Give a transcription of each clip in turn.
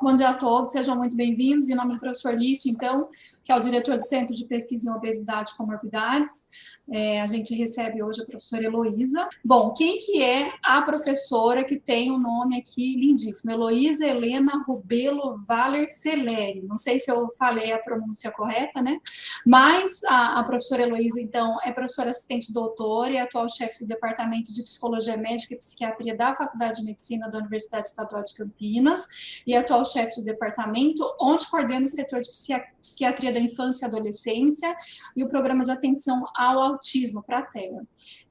Bom dia a todos, sejam muito bem-vindos. Em nome do professor Lício, então, que é o diretor do Centro de Pesquisa em Obesidade e Comorbidades, a gente recebe hoje a professora Heloísa. Bom, quem que é a professora que tem um nome aqui lindíssimo? Heloísa Helena Rubelo Valer Celeri. Não sei se eu falei a pronúncia correta, né? Mas a professora Heloísa, então, é professora assistente doutora e atual chefe do Departamento de Psicologia Médica e Psiquiatria da Faculdade de Medicina da Universidade Estadual de Campinas e atual chefe do departamento, onde coordena o setor de psiquiatria da infância e adolescência e o programa de atenção ao autismo, Pratea.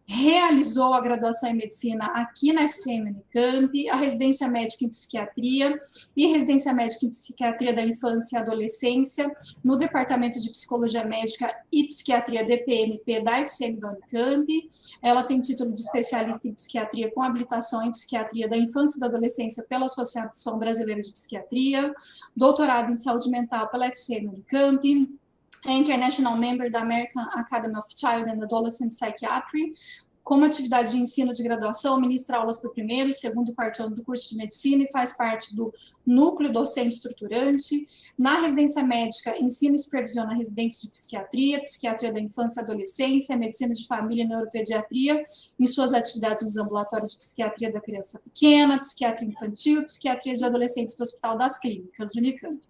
Realizou a graduação em medicina aqui na FCM Unicamp, a residência médica em psiquiatria e residência médica em psiquiatria da infância e adolescência no Departamento de Psicologia Médica e Psiquiatria DPMP da FCM da Unicamp. Ela tem título de especialista em psiquiatria com habilitação em psiquiatria da infância e da adolescência pela Associação Brasileira de Psiquiatria, doutorado em saúde mental pela FCM Unicamp, é International Member da American Academy of Child and Adolescent Psychiatry. Como atividade de ensino de graduação, ministra aulas para o primeiro e segundo e quarto ano do curso de medicina e faz parte do núcleo docente estruturante. Na residência médica, ensina e supervisiona residentes de psiquiatria, psiquiatria da infância e adolescência, medicina de família e neuropediatria, em suas atividades nos ambulatórios de psiquiatria da criança pequena, psiquiatria infantil, psiquiatria de adolescentes do Hospital das Clínicas, de Unicamp.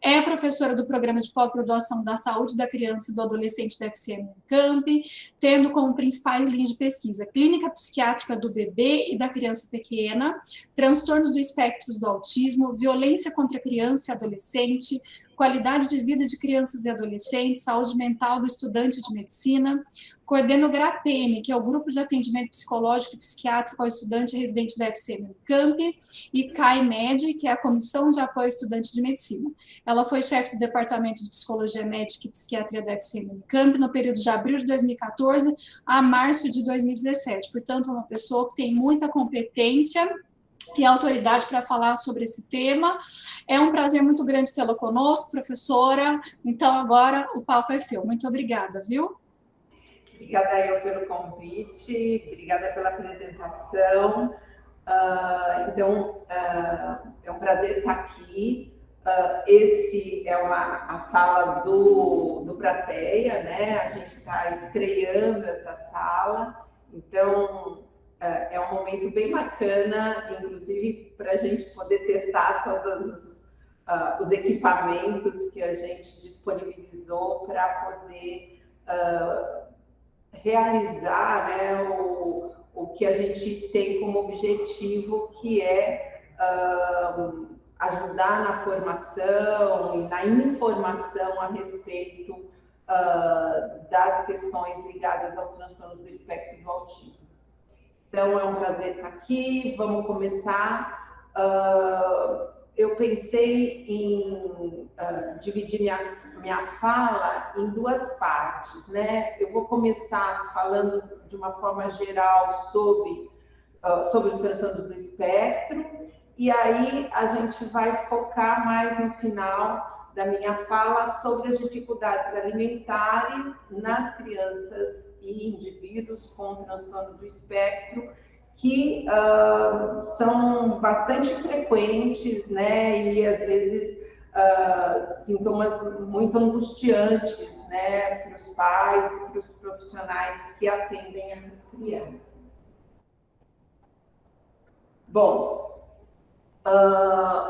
É professora do Programa de Pós-Graduação da Saúde da Criança e do Adolescente da FCM Unicamp, tendo como principais linhas de pesquisa clínica psiquiátrica do bebê e da criança pequena, transtornos do espectro do autismo, violência contra a criança e adolescente, qualidade de vida de crianças e adolescentes, saúde mental do estudante de medicina, coordena o GRAPM, que é o Grupo de Atendimento Psicológico e Psiquiátrico ao Estudante Residente da FCM Unicamp, e CAIMED, que é a Comissão de Apoio ao Estudante de Medicina. Ela foi chefe do Departamento de Psicologia Médica e Psiquiatria da FCM Unicamp no período de abril de 2014 a março de 2017. Portanto, é uma pessoa que tem muita competência e autoridade para falar sobre esse tema. É um prazer muito grande tê-la conosco, professora. Então, agora o palco é seu. Muito obrigada, viu? Obrigada eu pelo convite, obrigada pela apresentação. É um prazer estar aqui. Esse é a sala do Pratea, né? A gente está estreando essa sala, então é um momento bem bacana, inclusive para a gente poder testar todos os equipamentos que a gente disponibilizou para poder realizar, né, o que a gente tem como objetivo, que é ajudar na formação e na informação a respeito das questões ligadas aos transtornos do espectro do autismo. Então, é um prazer estar aqui, vamos começar. Eu pensei em dividir minha fala em duas partes, né? Eu vou começar falando de uma forma geral sobre os transtornos do espectro, e aí a gente vai focar mais no final da minha fala sobre as dificuldades alimentares nas crianças e indivíduos com transtorno do espectro, que são bastante frequentes, né, e às vezes sintomas muito angustiantes, né, para os pais e para os profissionais que atendem essas crianças. Bom,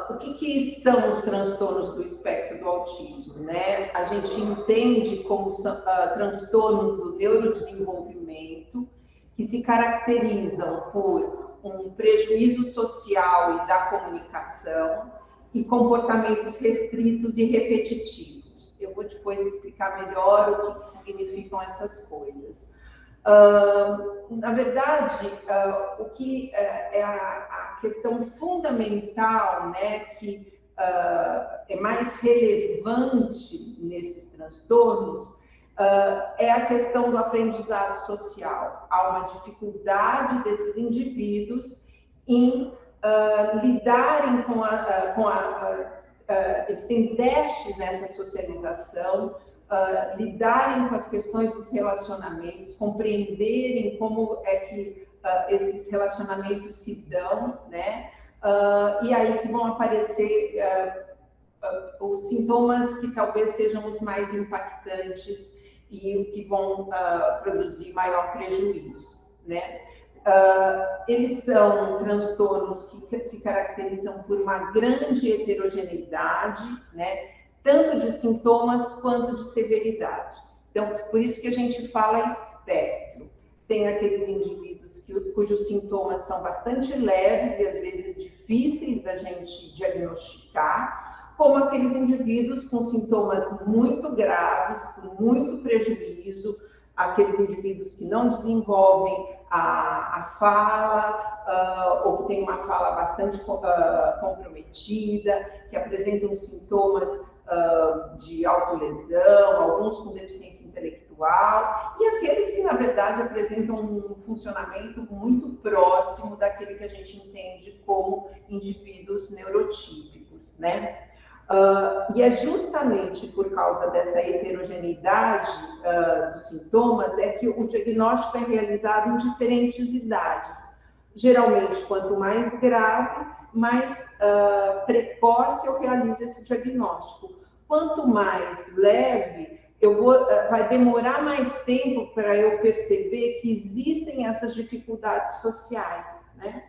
o que são os transtornos do espectro do autismo, né? A gente entende como transtornos do neurodesenvolvimento que se caracterizam por um prejuízo social e da comunicação e comportamentos restritos e repetitivos. Eu vou depois explicar melhor o que significam essas coisas. Na verdade, o que é a questão fundamental, né, que é mais relevante nesses transtornos, é a questão do aprendizado social. Há uma dificuldade desses indivíduos em lidarem eles têm déficit nessa socialização, lidarem com as questões dos relacionamentos, compreenderem como é que esses relacionamentos se dão, né? e aí que vão aparecer os sintomas que talvez sejam os mais impactantes e que vão produzir maior prejuízo, né? Eles são transtornos que se caracterizam por uma grande heterogeneidade, né? Tanto de sintomas quanto de severidade. Então, por isso que a gente fala espectro. Tem aqueles indivíduos cujos sintomas são bastante leves e às vezes difíceis da gente diagnosticar, como aqueles indivíduos com sintomas muito graves, com muito prejuízo, aqueles indivíduos que não desenvolvem a fala, ou que têm uma fala bastante comprometida, que apresentam sintomas de autolesão, alguns com deficiência intelectual, e aqueles que, na verdade, apresentam um funcionamento muito próximo daquele que a gente entende como indivíduos neurotípicos, né? E é justamente por causa dessa heterogeneidade dos sintomas é que o diagnóstico é realizado em diferentes idades. Geralmente, quanto mais grave, mais precoce eu realizo esse diagnóstico. Quanto mais leve, vai demorar mais tempo para eu perceber que existem essas dificuldades sociais, né?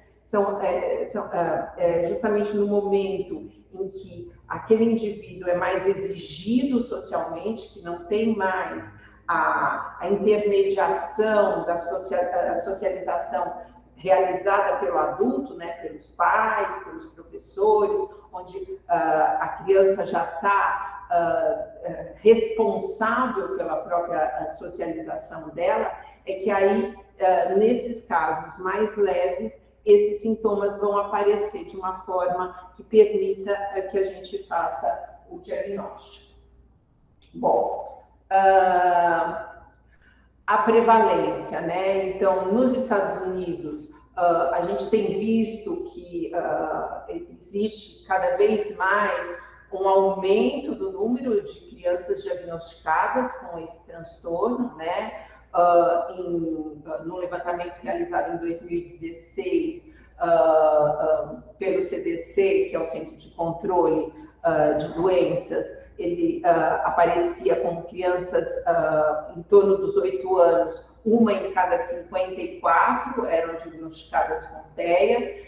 Justamente no momento em que aquele indivíduo é mais exigido socialmente, que não tem mais a intermediação da socialização realizada pelo adulto, né, pelos pais, pelos professores, onde a criança já está responsável pela própria socialização dela, é que aí, nesses casos mais leves, esses sintomas vão aparecer de uma forma que permita que a gente faça o diagnóstico. Bom, a prevalência, né? Então, nos Estados Unidos, a gente tem visto que existe cada vez mais um aumento do número de crianças diagnosticadas com esse transtorno, né? No levantamento realizado em 2016 pelo CDC, que é o Centro de Controle de Doenças, ele aparecia com crianças em torno dos 8 anos, uma em cada 54 eram diagnosticadas com TEA.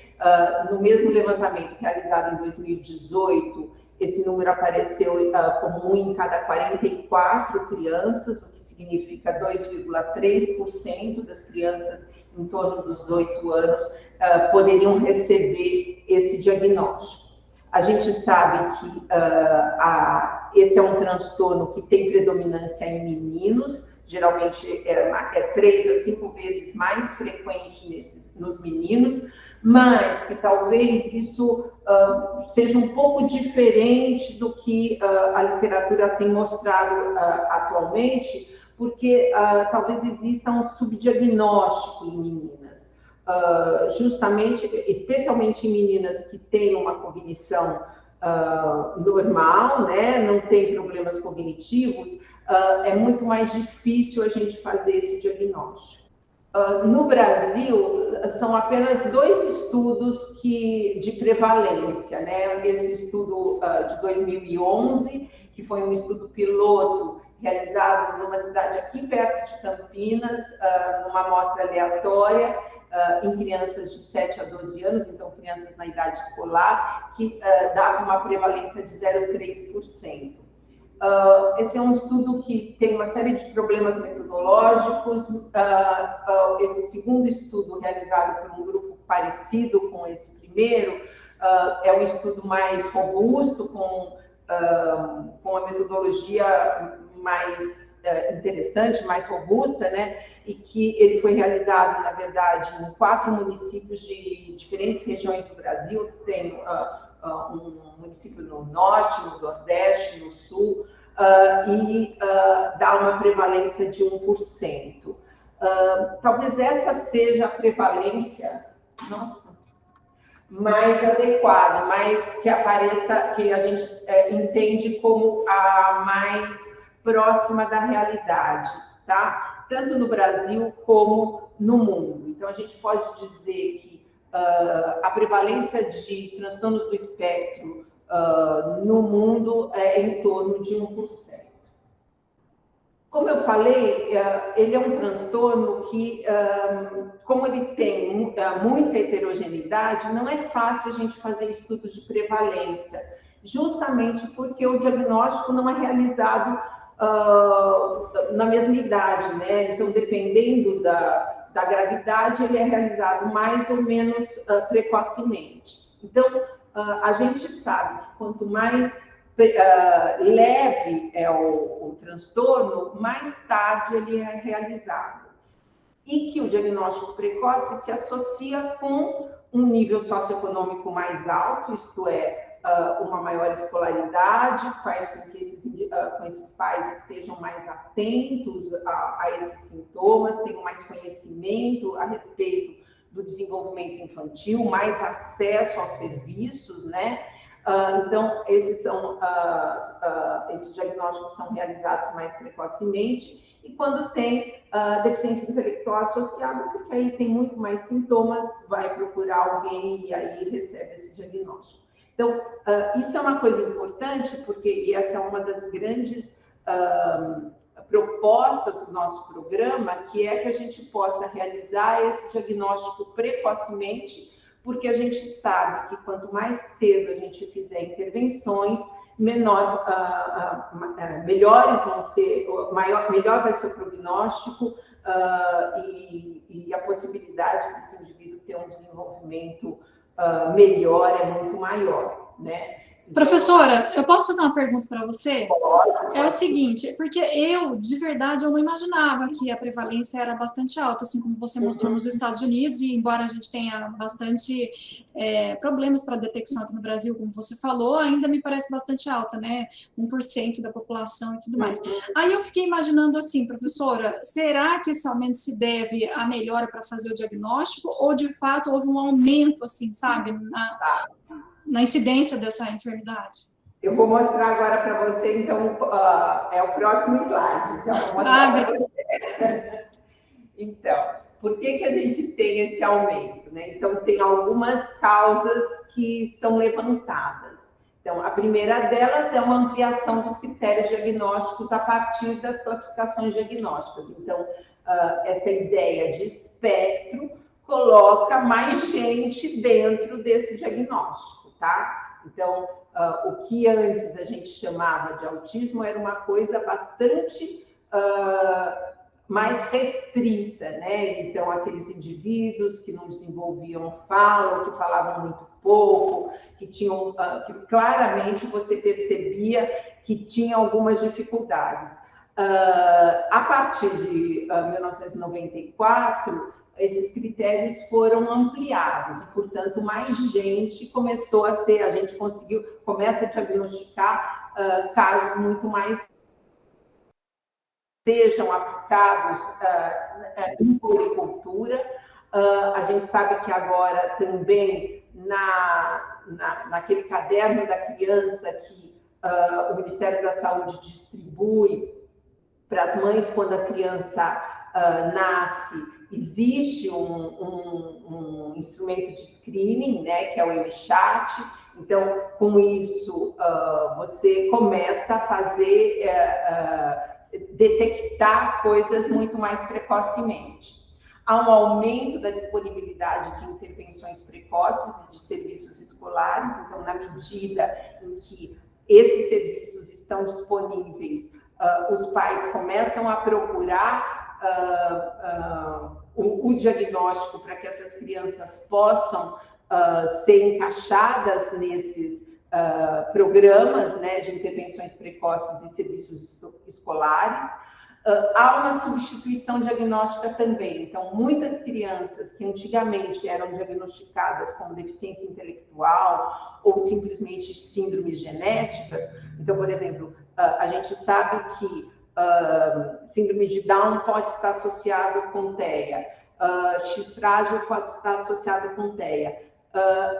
No mesmo levantamento realizado em 2018, esse número apareceu como 1 em cada 44 crianças, o que significa 2,3% das crianças em torno dos 8 anos poderiam receber esse diagnóstico. A gente sabe que esse é um transtorno que tem predominância em meninos, geralmente é 3 a 5 vezes mais frequente nos meninos, mas que talvez isso seja um pouco diferente do que a literatura tem mostrado atualmente, porque talvez exista um subdiagnóstico em meninas. Justamente, especialmente em meninas que têm uma cognição normal, né, não tem problemas cognitivos, é muito mais difícil a gente fazer esse diagnóstico. No Brasil, são apenas 2 estudos de prevalência, né? Esse estudo de 2011, que foi um estudo piloto realizado numa cidade aqui perto de Campinas, numa amostra aleatória, em crianças de 7 a 12 anos, então crianças na idade escolar, que dava uma prevalência de 0,3%. Esse é um estudo que tem uma série de problemas metodológicos. Esse segundo estudo, realizado por um grupo parecido com esse primeiro, é um estudo mais robusto, com a metodologia mais interessante, mais robusta, né? E que ele foi realizado, na verdade, em 4 municípios de diferentes regiões do Brasil. Tem um município no norte, no nordeste, no sul, e dá uma prevalência de 1%. Talvez essa seja a prevalência, mais adequada, mais que apareça, que a gente entende como a mais próxima da realidade, tá? Tanto no Brasil como no mundo. Então, a gente pode dizer que a prevalência de transtornos do espectro no mundo é em torno de 1%. Como eu falei, ele é um transtorno que, como ele tem muita heterogeneidade, não é fácil a gente fazer estudos de prevalência, justamente porque o diagnóstico não é realizado na mesma idade, né? Então, dependendo da gravidade, ele é realizado mais ou menos precocemente. Então, a gente sabe que quanto mais leve é o transtorno, mais tarde ele é realizado. E que o diagnóstico precoce se associa com um nível socioeconômico mais alto, isto é, uma maior escolaridade, faz com que esses pais estejam mais atentos a esses sintomas, tenham mais conhecimento a respeito do desenvolvimento infantil, mais acesso aos serviços, né? Então, esses diagnósticos são realizados mais precocemente, e quando tem deficiência intelectual associada, porque aí tem muito mais sintomas, vai procurar alguém e aí recebe esse diagnóstico. Então, isso é uma coisa importante, porque e essa é uma das grandes propostas do nosso programa, que é que a gente possa realizar esse diagnóstico precocemente, porque a gente sabe que quanto mais cedo a gente fizer intervenções, melhores vão ser, melhor vai ser o prognóstico e a possibilidade desse indivíduo ter um desenvolvimento melhor é muito maior, né? Então, professora, eu posso fazer uma pergunta para você? É o seguinte, porque de verdade, eu não imaginava que a prevalência era bastante alta, assim como você mostrou nos Estados Unidos, e embora a gente tenha bastante problemas para detecção aqui no Brasil, como você falou, ainda me parece bastante alta, né? 1% da população e tudo mais. Aí eu fiquei imaginando assim, professora, será que esse aumento se deve à melhora para fazer o diagnóstico, ou de fato houve um aumento, assim, sabe, na incidência dessa enfermidade? Eu vou mostrar agora para você, então, é o próximo slide. Já vou mostrar para você. Então, por que a gente tem esse aumento, né? Então, tem algumas causas que são levantadas. Então, a primeira delas é uma ampliação dos critérios diagnósticos a partir das classificações diagnósticas. Então, essa ideia de espectro coloca mais gente dentro desse diagnóstico, tá? Então, o que antes a gente chamava de autismo era uma coisa bastante mais restrita, né? Então, aqueles indivíduos que não desenvolviam fala, que falavam muito pouco, que tinham, que claramente você percebia que tinha algumas dificuldades. A partir de 1994, esses critérios foram ampliados e, portanto, mais gente começou a ser, a gente começa a diagnosticar casos muito mais sejam aplicados em puericultura. A gente sabe que agora também naquele caderno da criança que o Ministério da Saúde distribui para as mães quando a criança nasce, existe um instrumento de screening, né, que é o MChat. Então, com isso, você começa a fazer, detectar coisas muito mais precocemente. Há um aumento da disponibilidade de intervenções precoces e de serviços escolares. Então, na medida em que esses serviços estão disponíveis, os pais começam a procurar o diagnóstico para que essas crianças possam ser encaixadas nesses programas, né, de intervenções precoces e serviços escolares. Há uma substituição diagnóstica também. Então, muitas crianças que antigamente eram diagnosticadas como deficiência intelectual ou simplesmente síndromes genéticas. Então, por exemplo, a gente sabe que síndrome de Down pode estar associado com TEA, X frágil pode estar associado com TEA.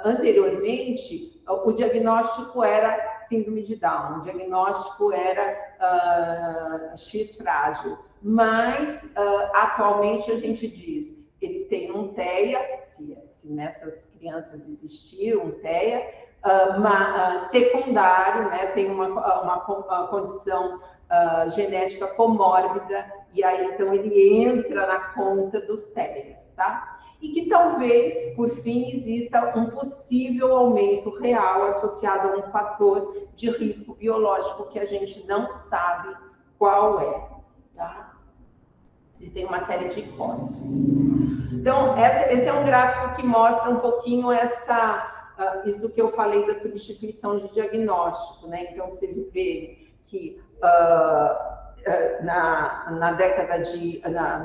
Anteriormente, o diagnóstico era síndrome de Down, o diagnóstico era X frágil, mas atualmente a gente diz, ele tem um TEA, se nessas crianças existir um TEA, secundário, né, tem uma condição genética comórbida, e aí então ele entra na conta dos TEAs, tá? E que talvez, por fim, exista um possível aumento real associado a um fator de risco biológico que a gente não sabe qual é, tá? Existem uma série de hipóteses. Então, esse é um gráfico que mostra um pouquinho isso que eu falei da substituição de diagnóstico, né? Então, vocês veem que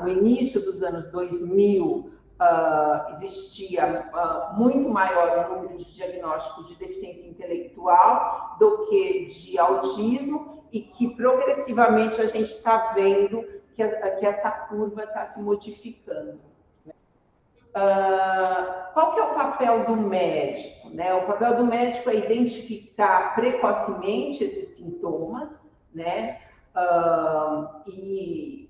no início dos anos 2000, existia muito maior o número de diagnósticos de deficiência intelectual do que de autismo, e que progressivamente a gente está vendo que essa curva está se modificando. Qual que é o papel do médico, né? O papel do médico é identificar precocemente esses sintomas, né? E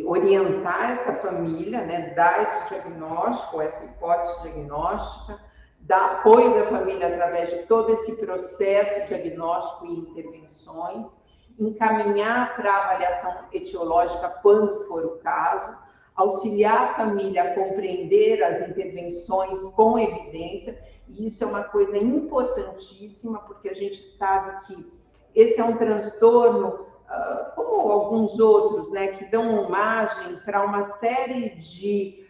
orientar essa família, né? Dar esse diagnóstico, essa hipótese diagnóstica, dar apoio da família através de todo esse processo diagnóstico e intervenções, encaminhar para avaliação etiológica quando for o caso, auxiliar a família a compreender as intervenções com evidência, e isso é uma coisa importantíssima, porque a gente sabe que esse é um transtorno, como alguns outros, né, que dão margem para uma série de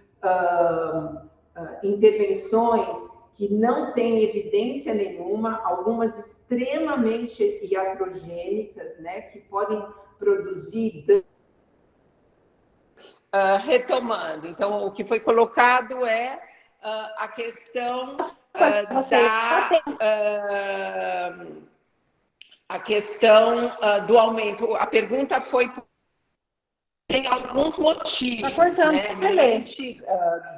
intervenções que não têm evidência nenhuma, algumas extremamente iatrogênicas, né, que podem produzir... retomando, então, o que foi colocado é a questão do aumento. A pergunta foi... Tem alguns motivos, né,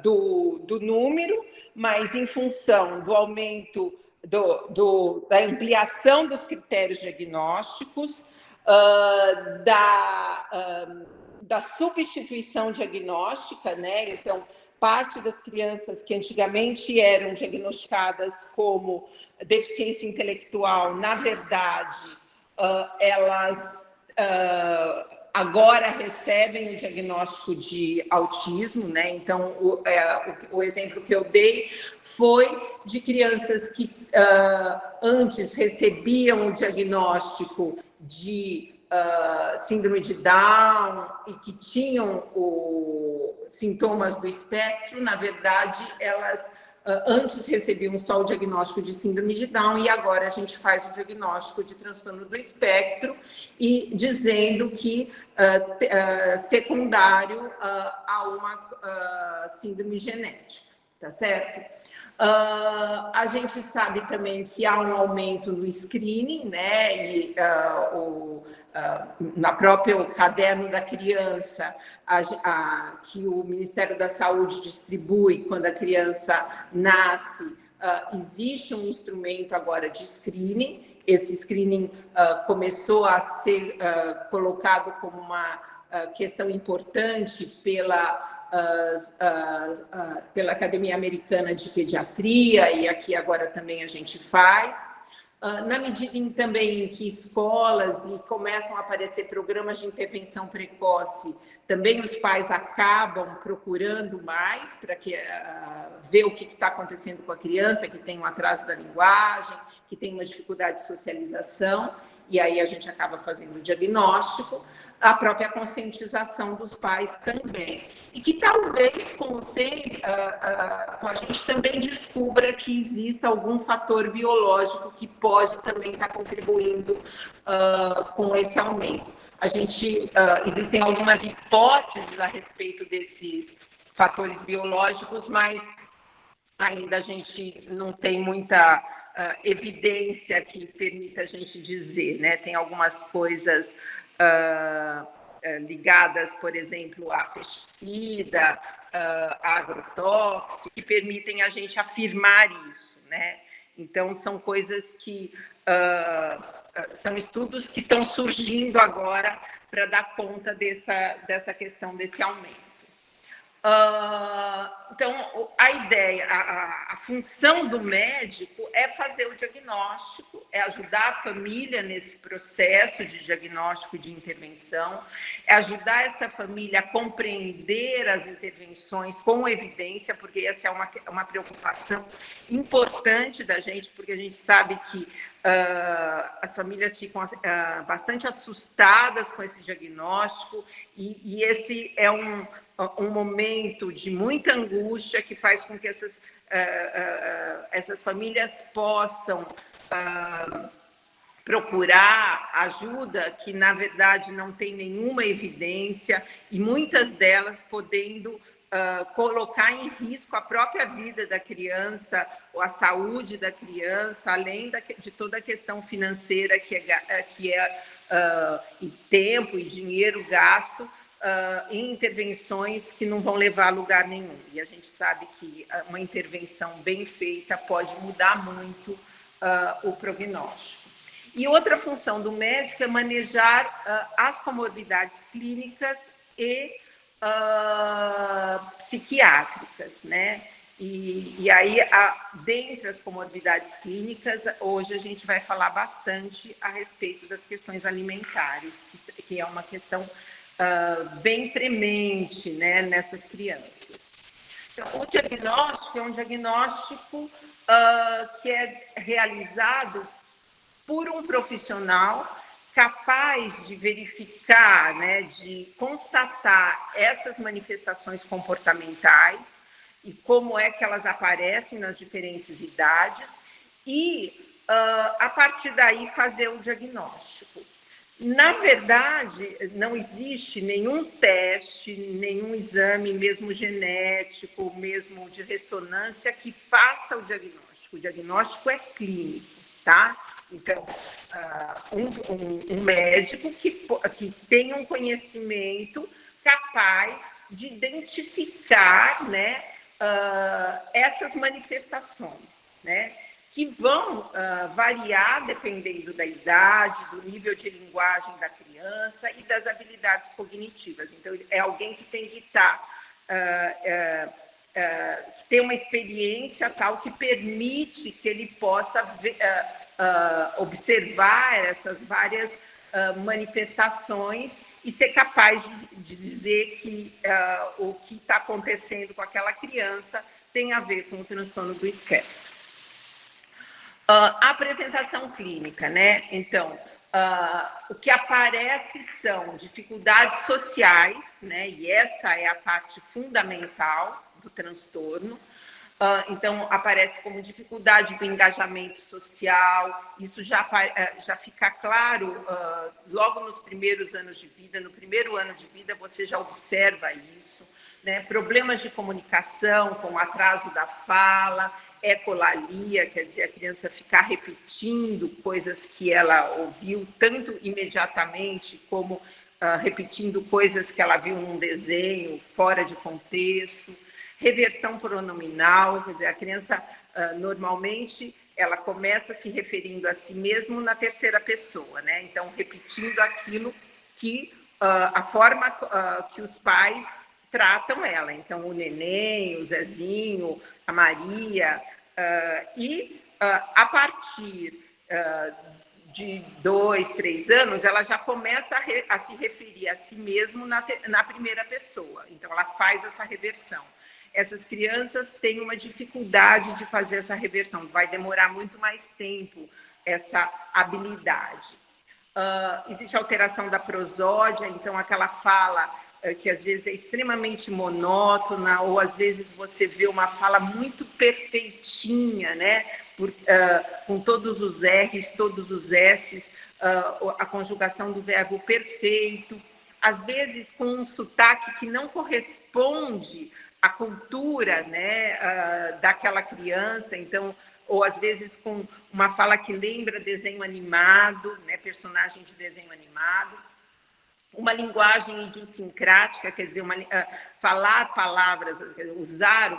do número, mas em função do aumento da ampliação dos critérios diagnósticos, da substituição diagnóstica, né? Então, parte das crianças que antigamente eram diagnosticadas como deficiência intelectual, na verdade, elas agora recebem o diagnóstico de autismo, né? Então, o exemplo que eu dei foi de crianças que antes recebiam o diagnóstico de síndrome de Down e que tinham sintomas do espectro. Na verdade, elas antes recebiam só o diagnóstico de síndrome de Down, e agora a gente faz o diagnóstico de transtorno do espectro, e dizendo que secundário a uma síndrome genética, tá certo? A gente sabe também que há um aumento no screening, né? E na próprio caderno da criança, que o Ministério da Saúde distribui quando a criança nasce, existe um instrumento agora de screening. Esse screening começou a ser colocado como uma questão importante pela Academia Americana de Pediatria, e aqui agora também a gente faz. Na medida também em que escolas e começam a aparecer programas de intervenção precoce, também os pais acabam procurando mais para ver o que está acontecendo com a criança, que tem um atraso da linguagem, que tem uma dificuldade de socialização, e aí a gente acaba fazendo o diagnóstico. A própria conscientização dos pais também. E que talvez, com o tempo, a gente também descubra que exista algum fator biológico que pode também estar contribuindo com esse aumento. Existem algumas hipóteses a respeito desses fatores biológicos, mas ainda a gente não tem muita evidência que permita a gente dizer, né? Tem algumas coisas ligadas, por exemplo, a pesticida, a agrotóxico, que permitem a gente afirmar isso, né? Então, são coisas que são estudos que estão surgindo agora para dar conta dessa questão desse aumento. Então, a ideia, a função do médico é fazer o diagnóstico, é ajudar a família nesse processo de diagnóstico e de intervenção, é ajudar essa família a compreender as intervenções com evidência, porque essa é uma preocupação importante da gente, porque a gente sabe que as famílias ficam bastante assustadas com esse diagnóstico, e esse é um momento de muita angústia que faz com que essas famílias possam procurar ajuda que, na verdade, não tem nenhuma evidência, e muitas delas podendo colocar em risco a própria vida da criança, ou a saúde da criança, além de toda a questão financeira que é e tempo e dinheiro gasto em intervenções que não vão levar a lugar nenhum. E a gente sabe que uma intervenção bem feita pode mudar muito o prognóstico. E outra função do médico é manejar as comorbidades clínicas e psiquiátricas, né? E aí, dentre as comorbidades clínicas, hoje a gente vai falar bastante a respeito das questões alimentares, que é uma questão bem premente, né, nessas crianças. Então, o diagnóstico é um diagnóstico que é realizado por um profissional capaz de verificar, né, de constatar essas manifestações comportamentais e como é que elas aparecem nas diferentes idades e, a partir daí, fazer o diagnóstico. Na verdade, não existe nenhum teste, nenhum exame, mesmo genético, mesmo de ressonância, que faça o diagnóstico. O diagnóstico é clínico, tá? Então, um médico que tem um conhecimento capaz de identificar, né, essas manifestações, né, que vão variar dependendo da idade, do nível de linguagem da criança e das habilidades cognitivas. Então, é alguém que tem que estar ter uma experiência tal que permite que ele possa observar essas várias manifestações e ser capaz de dizer que o que está acontecendo com aquela criança tem a ver com o transtorno do espectro. A apresentação clínica, né? Então, o que aparece são dificuldades sociais, né? E essa é a parte fundamental do transtorno. Então, aparece como dificuldade do engajamento social, isso já fica claro logo nos primeiros anos de vida. No primeiro ano de vida, você já observa isso, né? Problemas de comunicação, com atraso da fala, ecolalia, quer dizer, a criança ficar repetindo coisas que ela ouviu, tanto imediatamente como repetindo coisas que ela viu num desenho, fora de contexto. Reversão pronominal, quer dizer, a criança normalmente ela começa se referindo a si mesmo na terceira pessoa, né? Então, repetindo aquilo que a forma que os pais tratam ela. Então, o neném, o Zezinho, a Maria, a partir de 2, 3 anos, ela já começa a se referir a si mesmo na primeira pessoa. Então, ela faz essa reversão. Essas crianças têm uma dificuldade de fazer essa reversão, vai demorar muito mais tempo essa habilidade. Existe alteração da prosódia, então aquela fala que às vezes é extremamente monótona, ou às vezes você vê uma fala muito perfeitinha, né? Com todos os R's, todos os S's, a conjugação do verbo perfeito, às vezes com um sotaque que não corresponde à cultura, né, daquela criança, então, ou às vezes com uma fala que lembra desenho animado, né, personagem de desenho animado, uma linguagem idiosincrática, quer dizer, falar palavras, usar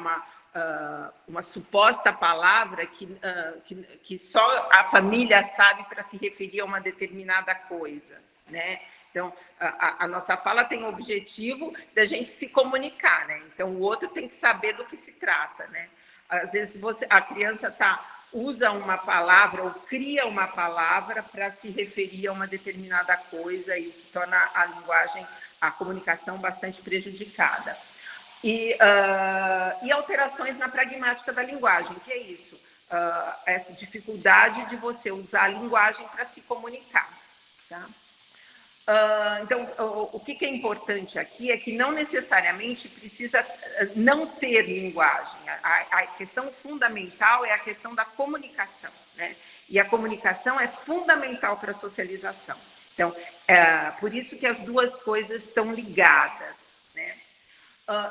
uma suposta palavra que só a família sabe para se referir a uma determinada coisa, né? Então, a nossa fala tem o objetivo da gente se comunicar, né? Então, o outro tem que saber do que se trata, né? Às vezes, a criança usa uma palavra ou cria uma palavra para se referir a uma determinada coisa e torna a linguagem, a comunicação bastante prejudicada. E alterações na pragmática da linguagem, que é isso, essa dificuldade de você usar a linguagem para se comunicar, tá? Então, o que é importante aqui é que não necessariamente precisa não ter linguagem. A questão fundamental é a questão da comunicação, né? E a comunicação é fundamental para a socialização. Então, por isso que as duas coisas estão ligadas, né?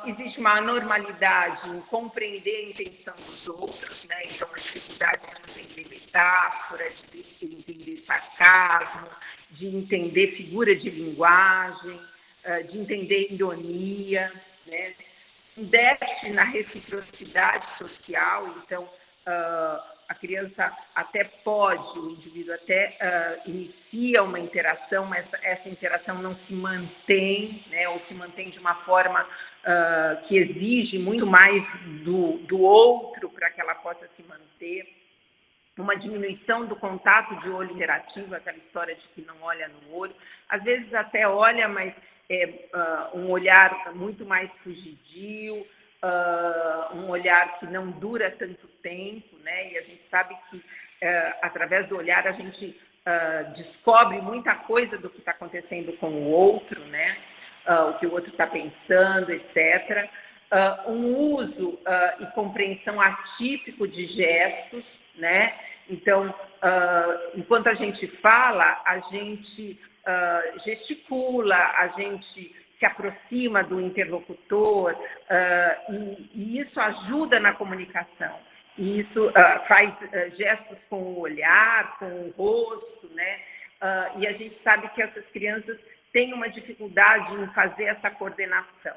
Existe uma anormalidade em compreender a intenção dos outros, né? Então, uma dificuldade de entender metáfora, de entender sarcasmo, de entender figura de linguagem, de entender ironia, né? Um déficit na reciprocidade social, então, a criança até pode, o indivíduo até inicia uma interação, mas essa interação não se mantém, né? Ou se mantém de uma forma que exige muito mais do outro para que ela possa se manter. Uma diminuição do contato de olho interativo, aquela história de que não olha no olho. Às vezes até olha, mas é um olhar muito mais fugidio, um olhar que não dura tanto tempo, né? E a gente sabe que, através do olhar, a gente descobre muita coisa do que está acontecendo com o outro, né? O que o outro está pensando, etc. Um uso e compreensão atípico de gestos, né? Então, enquanto a gente fala, a gente gesticula, a gente se aproxima do interlocutor, e isso ajuda na comunicação. E isso faz gestos com o olhar, com o rosto, né? E a gente sabe que essas crianças têm uma dificuldade em fazer essa coordenação.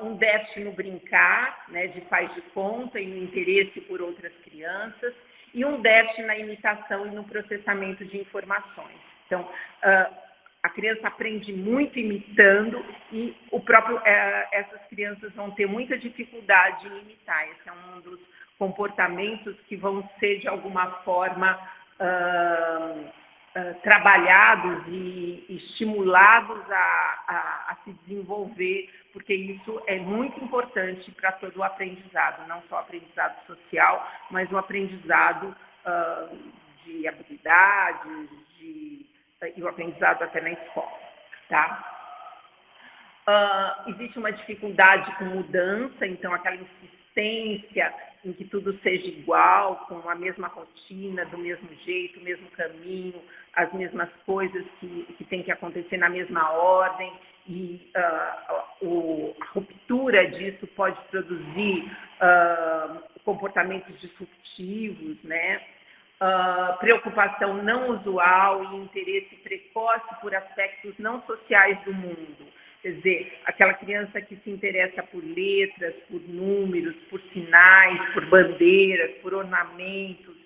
Um déficit no brincar, né, de faz de conta e no interesse por outras crianças, e um déficit na imitação e no processamento de informações. Então, a criança aprende muito imitando e essas crianças vão ter muita dificuldade em imitar. Esse é um dos comportamentos que vão ser, de alguma forma, trabalhados e estimulados a se desenvolver, porque isso é muito importante para todo o aprendizado, não só o aprendizado social, mas o aprendizado de habilidades, e o aprendizado até na escola, tá? Existe uma dificuldade com mudança, então aquela insistência em que tudo seja igual, com a mesma rotina, do mesmo jeito, o mesmo caminho, as mesmas coisas que tem que acontecer na mesma ordem, e a ruptura disso pode produzir comportamentos disruptivos, né? Preocupação não usual e interesse precoce por aspectos não sociais do mundo. Quer dizer, aquela criança que se interessa por letras, por números, por sinais, por bandeiras, por ornamentos.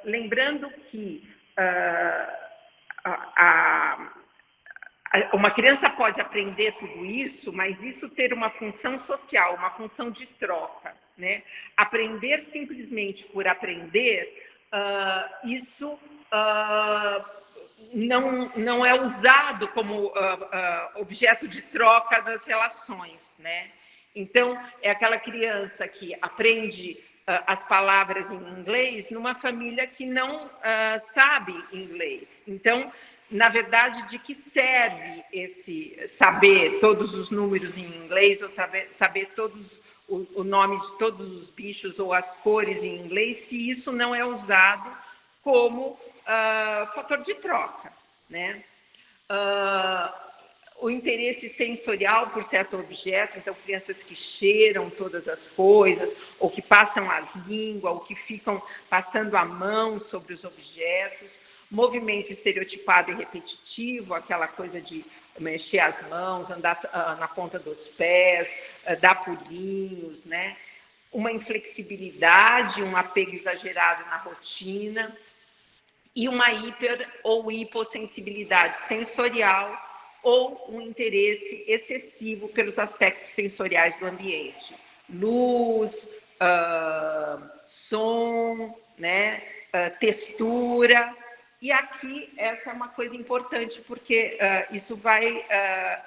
Lembrando que uma criança pode aprender tudo isso, mas isso ter uma função social, uma função de troca, né? Aprender simplesmente por aprender, isso não é usado como objeto de troca das relações, né? Então, é aquela criança que aprende as palavras em inglês numa família que não sabe inglês. Então, na verdade, de que serve esse saber todos os números em inglês, ou saber o nome de todos os bichos ou as cores em inglês, se isso não é usado como fator de troca, né? O interesse sensorial por certo objeto, então crianças que cheiram todas as coisas, ou que passam a língua, ou que ficam passando a mão sobre os objetos. Movimento estereotipado e repetitivo, aquela coisa de mexer as mãos, andar na ponta dos pés, dar pulinhos, né? Uma inflexibilidade, um apego exagerado na rotina, e uma hiper ou hipossensibilidade sensorial ou um interesse excessivo pelos aspectos sensoriais do ambiente. Luz, som, né, textura. E aqui essa é uma coisa importante, porque isso vai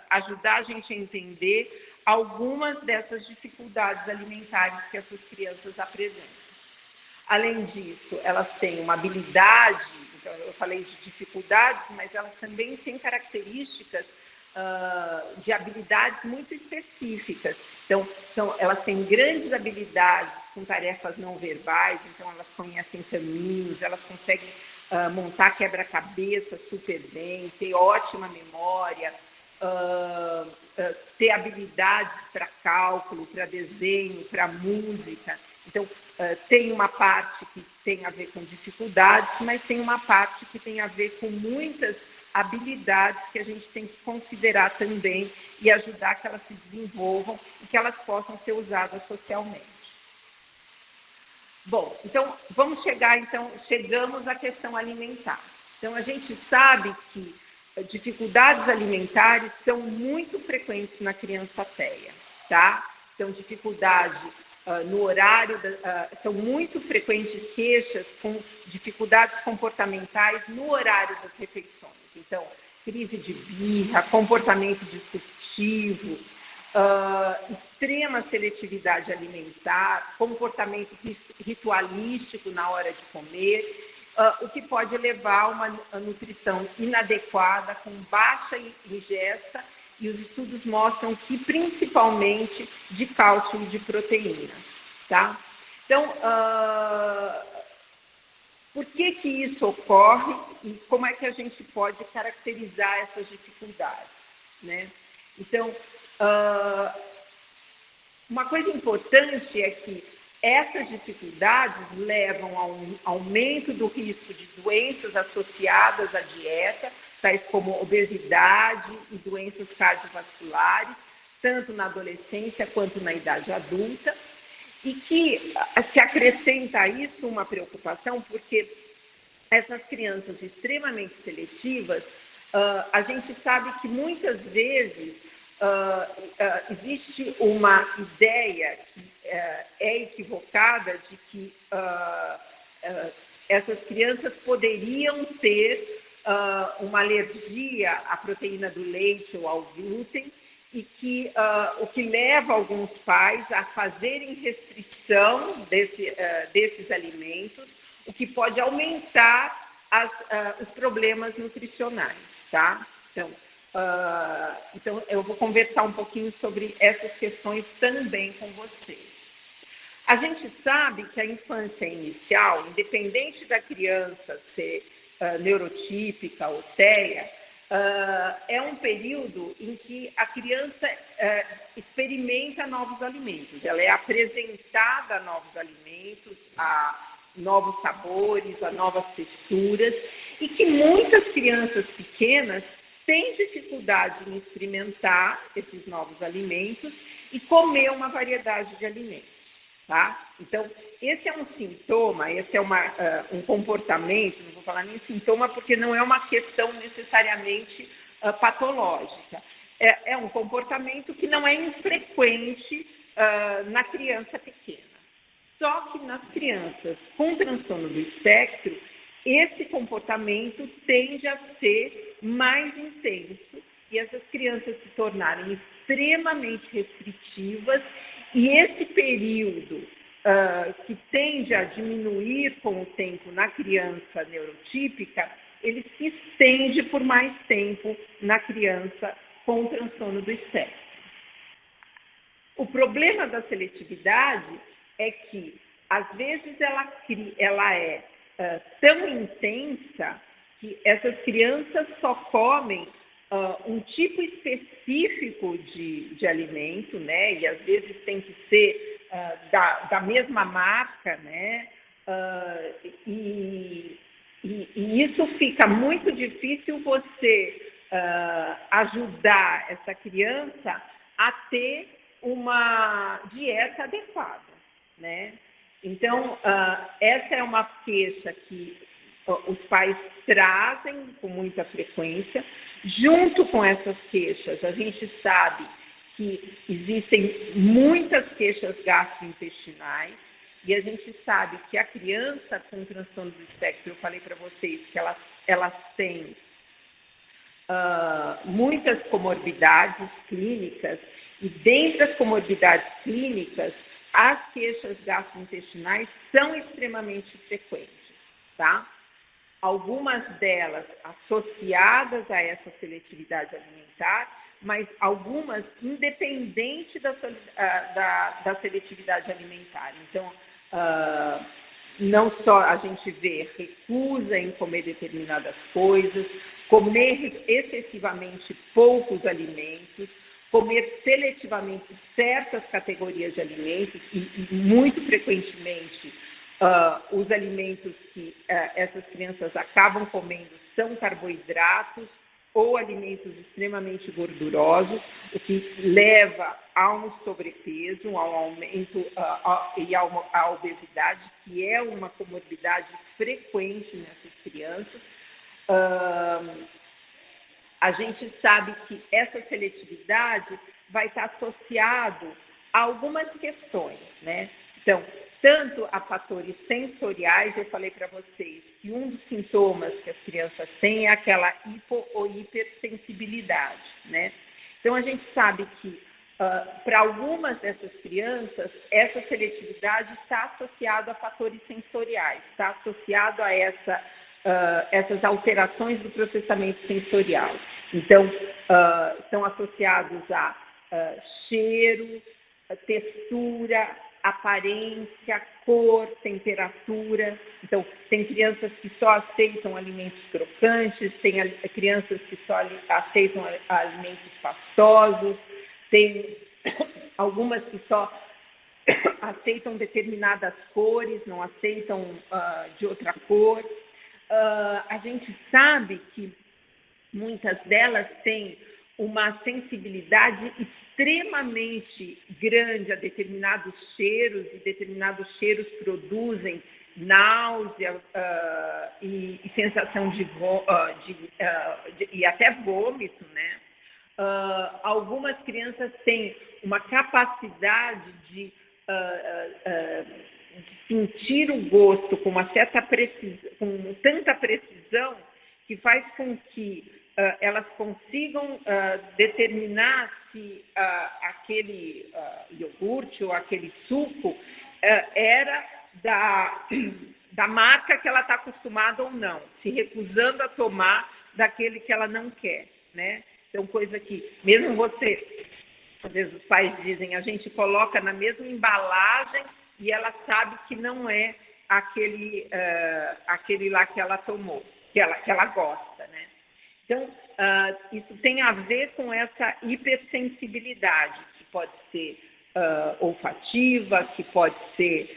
ajudar a gente a entender algumas dessas dificuldades alimentares que essas crianças apresentam. Além disso, elas têm uma habilidade, então eu falei de dificuldades, mas elas também têm características de habilidades muito específicas. Então, elas têm grandes habilidades com tarefas não verbais, então elas conhecem caminhos, elas conseguem montar quebra-cabeça super bem, ter ótima memória, ter habilidades para cálculo, para desenho, para música. Então, tem uma parte que tem a ver com dificuldades, mas tem uma parte que tem a ver com muitas habilidades que a gente tem que considerar também e ajudar que elas se desenvolvam e que elas possam ser usadas socialmente. Bom, então, chegamos à questão alimentar. Então, a gente sabe que dificuldades alimentares são muito frequentes na criança TEA, tá? Então, dificuldade no horário, são muito frequentes queixas com dificuldades comportamentais no horário das refeições. Então, crise de birra, comportamento disruptivo, extrema seletividade alimentar, comportamento ritualístico na hora de comer, o que pode levar a uma nutrição inadequada, com baixa ingesta, e os estudos mostram que principalmente de cálcio e de proteínas, tá? Então, por que isso ocorre e como é que a gente pode caracterizar essas dificuldades, né? Então, uma coisa importante é que essas dificuldades levam a um aumento do risco de doenças associadas à dieta, tais como obesidade e doenças cardiovasculares, tanto na adolescência quanto na idade adulta, e que se acrescenta a isso uma preocupação, porque essas crianças extremamente seletivas, a gente sabe que muitas vezes existe uma ideia que é equivocada de que essas crianças poderiam ter uma alergia à proteína do leite ou ao glúten, e que o que leva alguns pais a fazerem restrição desses alimentos, o que pode aumentar os problemas nutricionais, tá? Então, eu vou conversar um pouquinho sobre essas questões também com vocês. A gente sabe que a infância inicial, independente da criança ser neurotípica ou TEA, é um período em que a criança experimenta novos alimentos, ela é apresentada a novos alimentos, a novos sabores, a novas texturas, e que muitas crianças pequenas têm dificuldade em experimentar esses novos alimentos e comer uma variedade de alimentos, tá? Então, esse é um sintoma, esse é um comportamento, não vou falar nem sintoma porque não é uma questão necessariamente patológica, é um comportamento que não é infrequente na criança pequena. Só que nas crianças com transtorno do espectro, esse comportamento tende a ser mais intenso e essas crianças se tornarem extremamente restritivas, e esse período que tende a diminuir com o tempo na criança neurotípica, ele se estende por mais tempo na criança com transtorno do espectro. O problema da seletividade é que, às vezes, ela é tão intensa que essas crianças só comem um tipo específico de alimento, né? E às vezes tem que ser da mesma marca, né? E isso fica muito difícil você ajudar essa criança a ter uma dieta adequada, né? Então, essa é uma queixa que os pais trazem com muita frequência. Junto com essas queixas, a gente sabe que existem muitas queixas gastrointestinais, e a gente sabe que a criança com transtorno do espectro, eu falei para vocês que elas têm muitas comorbidades clínicas, e dentre as comorbidades clínicas, as queixas gastrointestinais são extremamente frequentes, tá? Algumas delas associadas a essa seletividade alimentar, mas algumas independente da seletividade alimentar. Então, não só a gente vê recusa em comer determinadas coisas, comer excessivamente poucos alimentos, comer seletivamente certas categorias de alimentos e muito frequentemente os alimentos que essas crianças acabam comendo são carboidratos ou alimentos extremamente gordurosos, o que leva a um sobrepeso, ao aumento e à obesidade, que é uma comorbidade frequente nessas crianças. A gente sabe que essa seletividade vai estar associado a algumas questões, né? Então, tanto a fatores sensoriais, eu falei para vocês que um dos sintomas que as crianças têm é aquela hipo ou hipersensibilidade, né? Então, a gente sabe que para algumas dessas crianças, essa seletividade está associada a fatores sensoriais, está associado a essas alterações do processamento sensorial. Então, estão associados a cheiro, textura, aparência, cor, temperatura. Então, tem crianças que só aceitam alimentos crocantes, tem crianças que só aceitam alimentos pastosos, tem algumas que só aceitam determinadas cores, não aceitam de outra cor. A gente sabe que muitas delas têm uma sensibilidade extremamente grande a determinados cheiros, e determinados cheiros produzem náusea e sensação e até vômito, né? Algumas crianças têm uma capacidade de sentir o gosto com uma certa precisão, com tanta precisão, que faz com que elas consigam determinar se aquele iogurte ou aquele suco era da marca que ela está acostumada ou não, se recusando a tomar daquele que ela não quer, né? Então, coisa que, mesmo você, às vezes os pais dizem, a gente coloca na mesma embalagem e ela sabe que não é aquele lá que ela tomou, que ela gosta, né? Então, isso tem a ver com essa hipersensibilidade, que pode ser olfativa, que pode ser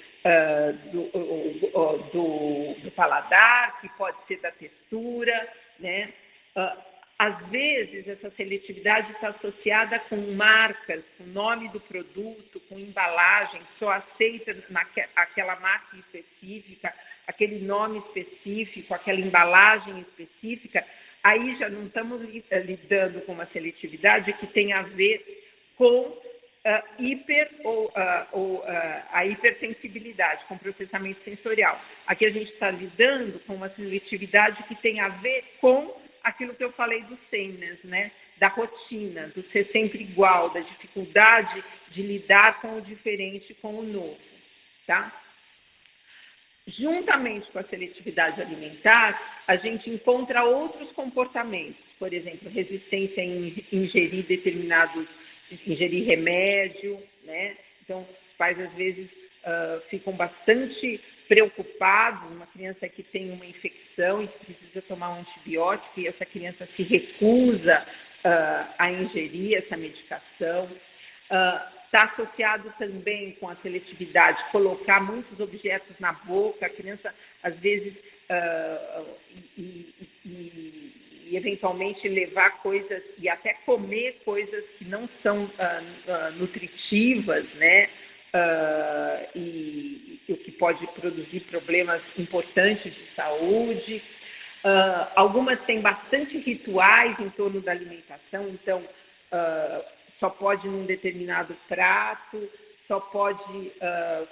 do paladar, que pode ser da textura, né? Às vezes, essa seletividade está associada com marcas, com o nome do produto, com embalagem, só aceita aquela marca específica, aquele nome específico, aquela embalagem específica. Aí já não estamos lidando com uma seletividade que tem a ver com a hipersensibilidade, com processamento sensorial. Aqui a gente está lidando com uma seletividade que tem a ver com aquilo que eu falei do sameness, né? Da rotina, do ser sempre igual, da dificuldade de lidar com o diferente, com o novo, tá? Juntamente com a seletividade alimentar, a gente encontra outros comportamentos, por exemplo, resistência em ingerir remédio, né? Então, os pais às vezes ficam bastante preocupados, uma criança que tem uma infecção e que precisa tomar um antibiótico e essa criança se recusa a ingerir essa medicação. Está associado também com a seletividade, colocar muitos objetos na boca, a criança, às vezes, e eventualmente levar coisas e até comer coisas que não são nutritivas, né? E o que pode produzir problemas importantes de saúde. Algumas têm bastante rituais em torno da alimentação, então só pode num determinado prato, só pode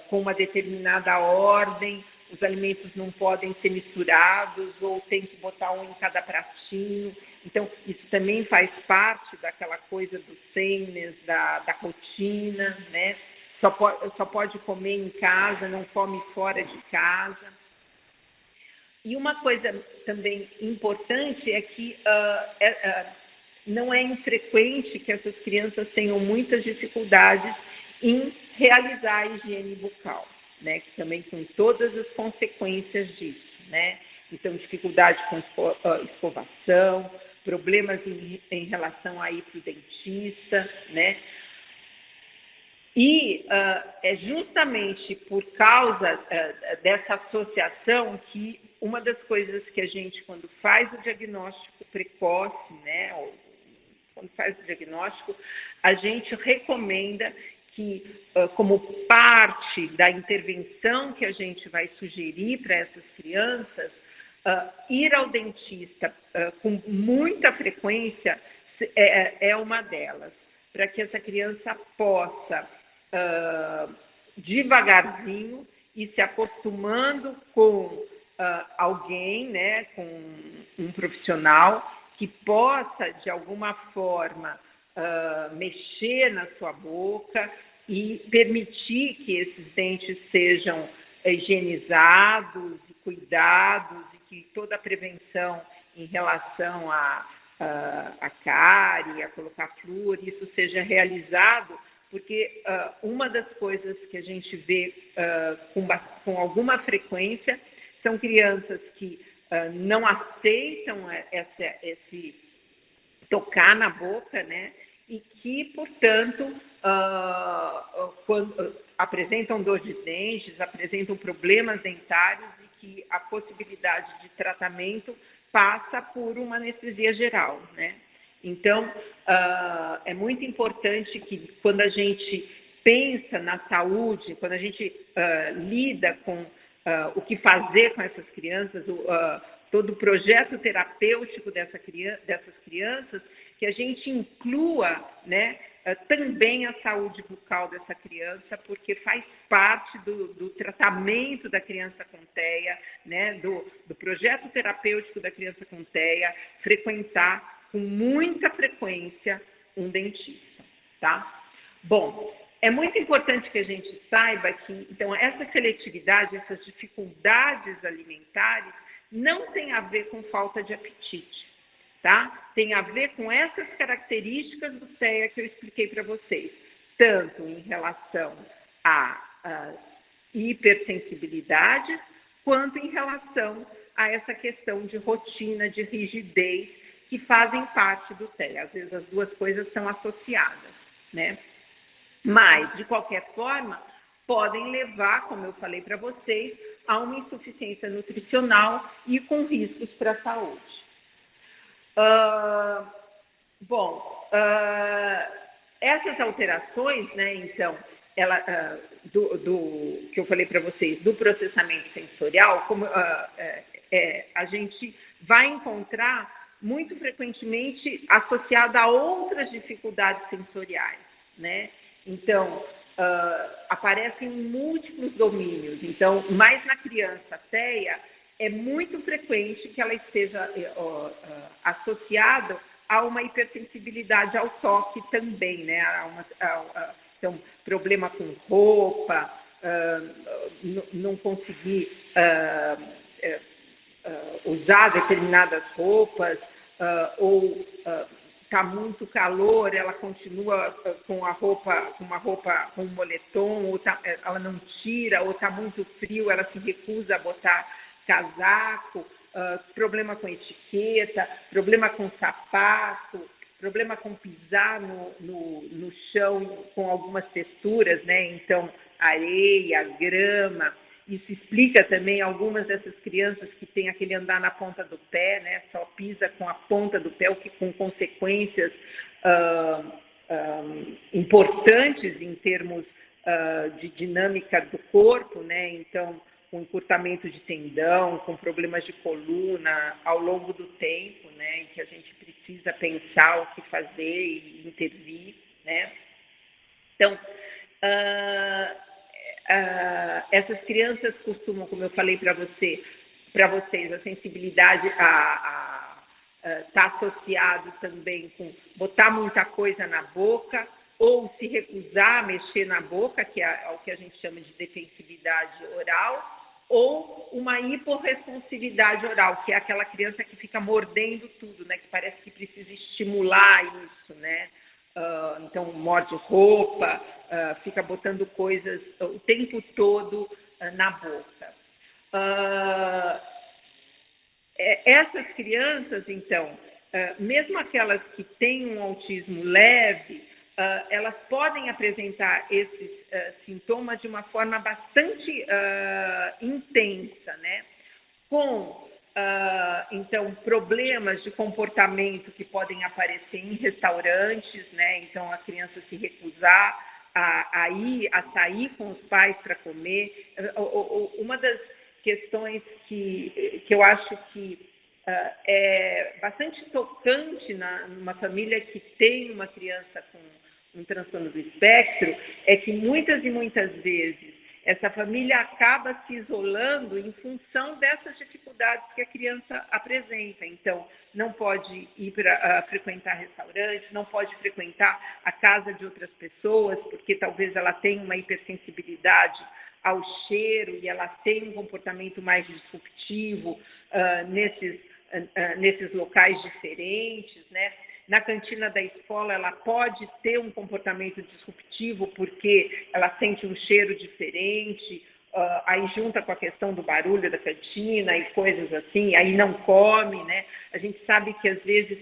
com uma determinada ordem, os alimentos não podem ser misturados ou tem que botar um em cada pratinho. Então, isso também faz parte daquela coisa do sameness, da rotina, né? Só pode comer em casa, não come fora de casa. E uma coisa também importante é que não é infrequente que essas crianças tenham muitas dificuldades em realizar a higiene bucal, né? Que também com todas as consequências disso, né? Então, dificuldade com escovação, problemas em relação a ir para o dentista, né? E é justamente por causa dessa associação que uma das coisas que a gente, quando faz o diagnóstico precoce, né, ou quando faz o diagnóstico, a gente recomenda que, como parte da intervenção que a gente vai sugerir para essas crianças, ir ao dentista com muita frequência é uma delas, para que essa criança possa, devagarzinho, ir se acostumando com alguém, né, com um profissional que possa, de alguma forma, mexer na sua boca e permitir que esses dentes sejam higienizados e cuidados e que toda a prevenção em relação a cárie, a colocar flúor, isso seja realizado, porque uma das coisas que a gente vê com alguma frequência são crianças que não aceitam esse tocar na boca, né? E que, portanto, quando apresentam dor de dentes, apresentam problemas dentários e que a possibilidade de tratamento passa por uma anestesia geral, né? Então, é muito importante que, quando a gente pensa na saúde, quando a gente lida com o que fazer com essas crianças, todo o projeto terapêutico dessas crianças, que a gente inclua, né, também a saúde bucal dessa criança, porque faz parte do tratamento da criança com TEA, né, do projeto terapêutico da criança com TEA, frequentar com muita frequência um dentista, tá? Bom, é muito importante que a gente saiba que, então, essa seletividade, essas dificuldades alimentares não tem a ver com falta de apetite, tá? Tem a ver com essas características do TEA que eu expliquei para vocês, tanto em relação a hipersensibilidades, quanto em relação a essa questão de rotina, de rigidez, que fazem parte do TEA. Às vezes as duas coisas estão associadas, né? Mas, de qualquer forma, podem levar, como eu falei para vocês, a uma insuficiência nutricional e com riscos para a saúde. Essas alterações, né, então, que eu falei para vocês, do processamento sensorial, como a gente vai encontrar muito frequentemente associada a outras dificuldades sensoriais, né? Então, aparecem em múltiplos domínios. Então, mais na criança TEA, é muito frequente que ela esteja associada a uma hipersensibilidade ao toque também, né? Então, problema com roupa, não conseguir usar determinadas roupas, ou está muito calor, ela continua com uma roupa com um moletom, ou ela não tira, ou está muito frio, ela se recusa a botar casaco, problema com etiqueta, problema com sapato, problema com pisar no chão com algumas texturas, né? Então, areia, grama. Isso explica também algumas dessas crianças que têm aquele andar na ponta do pé, né? Só pisa com a ponta do pé, o que com consequências importantes em termos de dinâmica do corpo, né? Então, com encurtamento de tendão, com problemas de coluna ao longo do tempo, né? E que a gente precisa pensar o que fazer e intervir, né? Então, essas crianças costumam, como eu falei para vocês, a sensibilidade está associado também com botar muita coisa na boca ou se recusar a mexer na boca, que é o que a gente chama de defensividade oral, ou uma hiporresponsividade oral, que é aquela criança que fica mordendo tudo, né? Que parece que precisa estimular isso, né? Então, morde roupa, fica botando coisas o tempo todo na boca. Essas crianças, então, mesmo aquelas que têm um autismo leve, elas podem apresentar esses sintomas de uma forma bastante intensa, né? Com, então, problemas de comportamento que podem aparecer em restaurantes, né? Então, a criança se recusar a sair com os pais para comer. Uma das questões que eu acho que é bastante tocante numa família que tem uma criança com um transtorno do espectro é que muitas e muitas vezes essa família acaba se isolando em função dessas dificuldades que a criança apresenta. Então, não pode ir para frequentar restaurantes, não pode frequentar a casa de outras pessoas, porque talvez ela tenha uma hipersensibilidade ao cheiro e ela tem um comportamento mais disruptivo nesses locais diferentes, né? Na cantina da escola, ela pode ter um comportamento disruptivo porque ela sente um cheiro diferente, aí junta com a questão do barulho da cantina e coisas assim, aí não come, né? A gente sabe que, às vezes,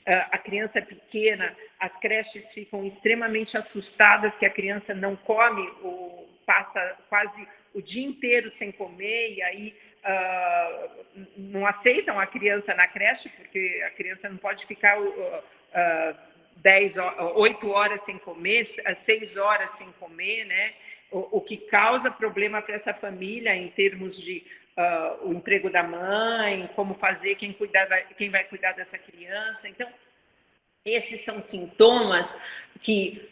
a criança pequena, as creches ficam extremamente assustadas que a criança não come, ou passa quase o dia inteiro sem comer, e aí não aceitam a criança na creche, porque a criança não pode ficar 8 horas sem comer, 6 horas sem comer, né? O que causa problema para essa família em termos de o emprego da mãe, como fazer, quem vai cuidar dessa criança. Então, esses são sintomas que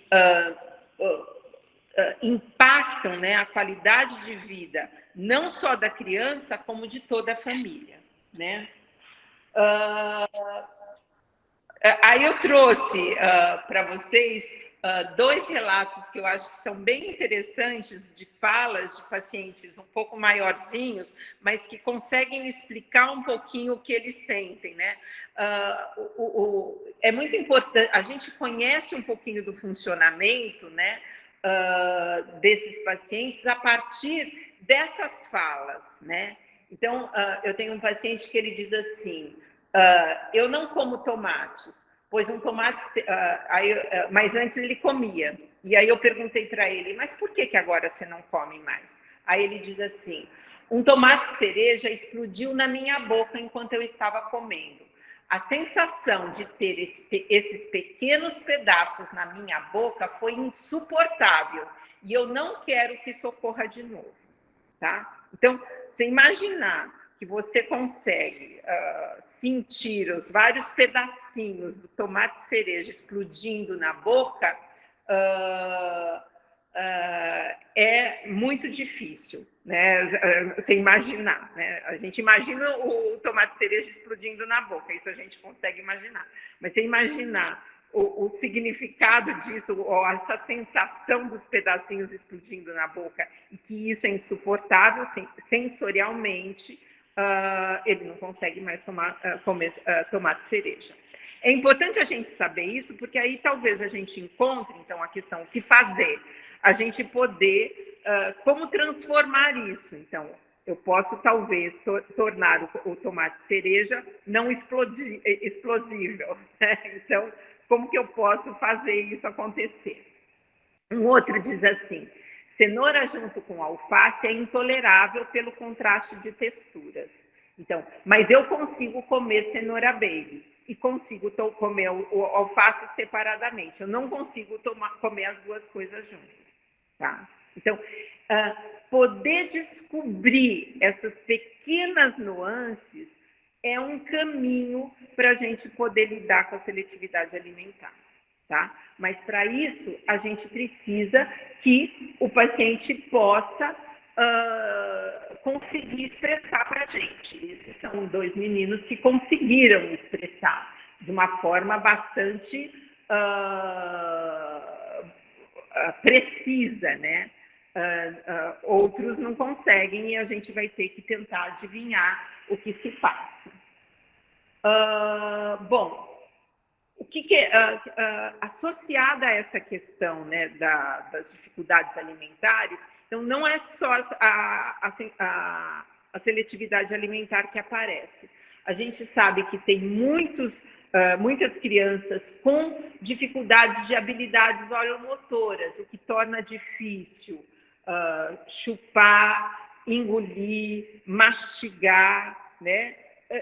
impactam, né, a qualidade de vida, não só da criança, como de toda a família, né? Aí eu trouxe para vocês 2 relatos que eu acho que são bem interessantes, de falas de pacientes um pouco maiorzinhos, mas que conseguem explicar um pouquinho o que eles sentem, né? É muito importante, a gente conhece um pouquinho do funcionamento, né, desses pacientes a partir dessas falas, né? Então, eu tenho um paciente que ele diz assim: eu não como tomates, pois um tomate... mas antes ele comia. E aí eu perguntei para ele, mas por que agora você não come mais? Aí ele diz assim: um tomate cereja explodiu na minha boca enquanto eu estava comendo. A sensação de ter esses pequenos pedaços na minha boca foi insuportável. E eu não quero que isso ocorra de novo. Tá? Então, você imaginar que você consegue sentir os vários pedacinhos do tomate cereja explodindo na boca, é muito difícil, né? Você imaginar, né? A gente imagina o tomate cereja explodindo na boca, isso a gente consegue imaginar. Mas você imaginar o significado disso, ou essa sensação dos pedacinhos explodindo na boca, e que isso é insuportável sensorialmente, ele não consegue mais comer tomate cereja. É importante a gente saber isso, porque aí talvez a gente encontre, então, a questão: o que fazer? A gente poder, como transformar isso. Então, eu posso, talvez, tornar o tomate cereja não explosível, né? Então, como que eu posso fazer isso acontecer? Um outro diz assim: cenoura junto com alface é intolerável pelo contraste de texturas. Então, mas eu consigo comer cenoura baby e consigo comer o alface separadamente. Eu não consigo comer as duas coisas juntas. Tá? Então, poder descobrir essas pequenas nuances é um caminho para a gente poder lidar com a seletividade alimentar, tá? Mas para isso a gente precisa que o paciente possa conseguir expressar para a gente. Esses são 2 meninos que conseguiram expressar de uma forma bastante precisa, né? Outros não conseguem e a gente vai ter que tentar adivinhar o que se passa. Bom, o que é associada a essa questão, né, das dificuldades alimentares? Então, não é só a seletividade alimentar que aparece. A gente sabe que tem muitas crianças com dificuldades de habilidades oromotoras, o que torna difícil chupar, engolir, mastigar, né?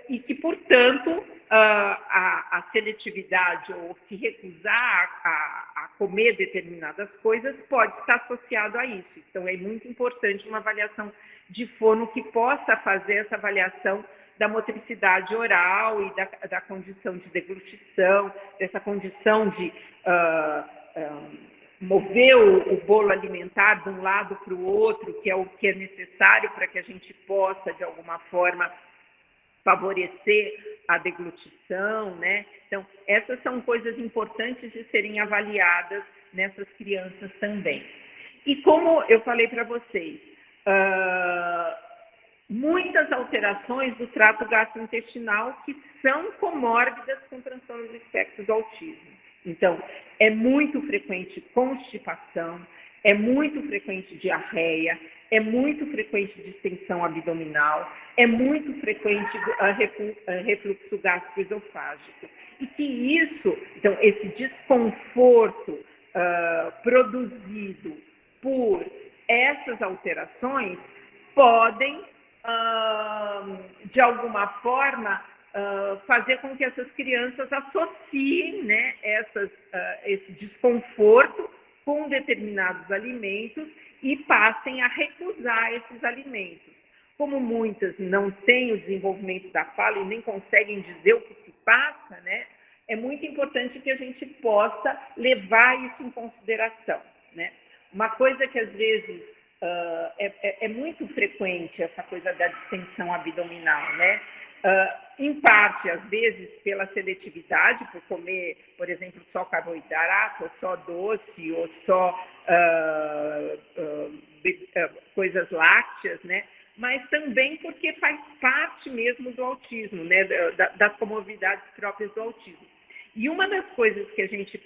E que, portanto, a seletividade ou se recusar a comer determinadas coisas pode estar associado a isso. Então, é muito importante uma avaliação de fono que possa fazer essa avaliação da motricidade oral e da condição de deglutição, dessa condição de mover o bolo alimentar de um lado para o outro, que é o que é necessário para que a gente possa, de alguma forma, favorecer a deglutição, né? Então, essas são coisas importantes de serem avaliadas nessas crianças também. E como eu falei para vocês, muitas alterações do trato gastrointestinal que são comórbidas com transtornos do espectro do autismo. Então, é muito frequente constipação, é muito frequente diarreia, é muito frequente distensão abdominal, é muito frequente refluxo gastroesofágico. E que isso, então, esse desconforto produzido por essas alterações podem, de alguma forma, fazer com que essas crianças associem, né, esse desconforto com determinados alimentos e passem a recusar esses alimentos. Como muitas não têm o desenvolvimento da fala e nem conseguem dizer o que se passa, né, é muito importante que a gente possa levar isso em consideração, né? Uma coisa que às vezes é muito frequente, essa coisa da distensão abdominal, né? Em parte, às vezes, pela seletividade, por comer, por exemplo, só carboidrato, ou só doce, ou só coisas lácteas, né? Mas também porque faz parte mesmo do autismo, né? Das comorbidades próprias do autismo. E uma das coisas que a gente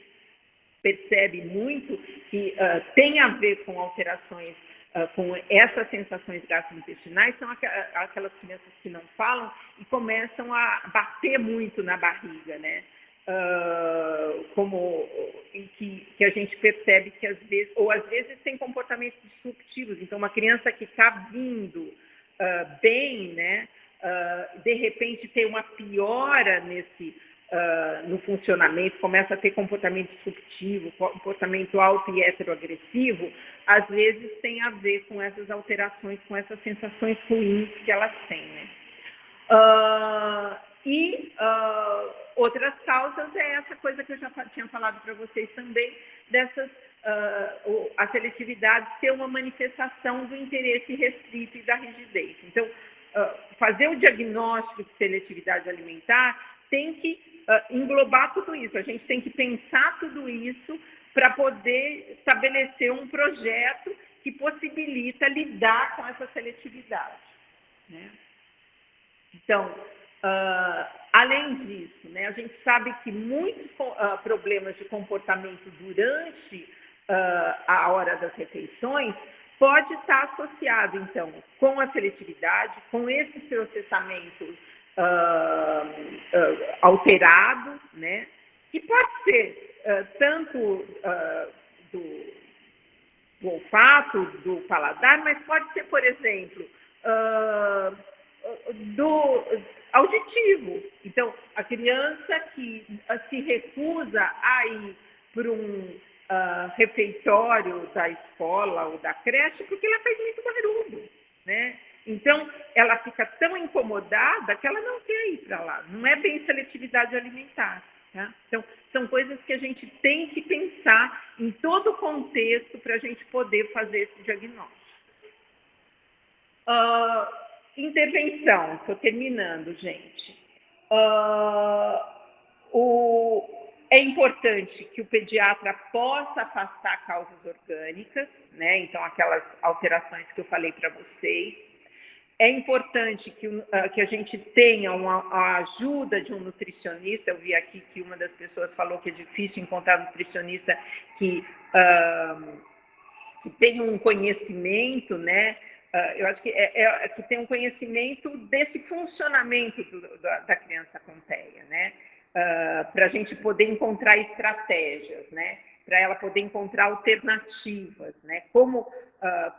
percebe muito que tem a ver com alterações, com essas sensações gastrointestinais, são aquelas crianças que não falam e começam a bater muito na barriga, né? Como que a gente percebe que às vezes tem comportamentos disruptivos. Então, uma criança que está vindo bem, né? De repente tem uma piora no funcionamento, começa a ter comportamento disruptivo, comportamento auto e heteroagressivo, às vezes tem a ver com essas alterações, com essas sensações ruins que elas têm, né? Outras causas é essa coisa que eu já tinha falado para vocês também, a seletividade ser uma manifestação do interesse restrito e da rigidez. Então, fazer o diagnóstico de seletividade alimentar tem que englobar tudo isso. A gente tem que pensar tudo isso para poder estabelecer um projeto que possibilita lidar com essa seletividade, né? Então, além disso, né, a gente sabe que muitos problemas de comportamento durante a hora das refeições pode estar associado, então, com a seletividade, com esse processamento alterado, né, que pode ser tanto do olfato, do paladar, mas pode ser, por exemplo, do auditivo. Então, a criança que se recusa a ir para refeitório da escola ou da creche, porque ela faz muito barulho, né? Então, ela fica tão incomodada que ela não quer ir para lá. Não é bem seletividade alimentar. Tá? Então, são coisas que a gente tem que pensar em todo o contexto para a gente poder fazer esse diagnóstico. Intervenção, estou terminando, gente. É importante que o pediatra possa afastar causas orgânicas, né? Então, aquelas alterações que eu falei para vocês. É importante que a gente tenha a ajuda de um nutricionista. Eu vi aqui que uma das pessoas falou que é difícil encontrar um nutricionista que tem um conhecimento, né? Eu acho que que tem um conhecimento desse funcionamento da criança com TEA, né? Para a gente poder encontrar estratégias, né? Para ela poder encontrar alternativas, né? Como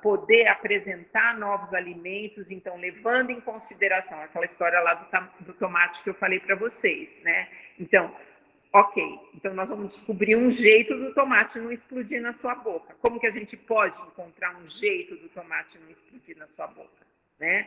poder apresentar novos alimentos, então, levando em consideração aquela história lá do tomate que eu falei para vocês, né? Então, ok, então nós vamos descobrir um jeito do tomate não explodir na sua boca. Como que a gente pode encontrar um jeito do tomate não explodir na sua boca, né?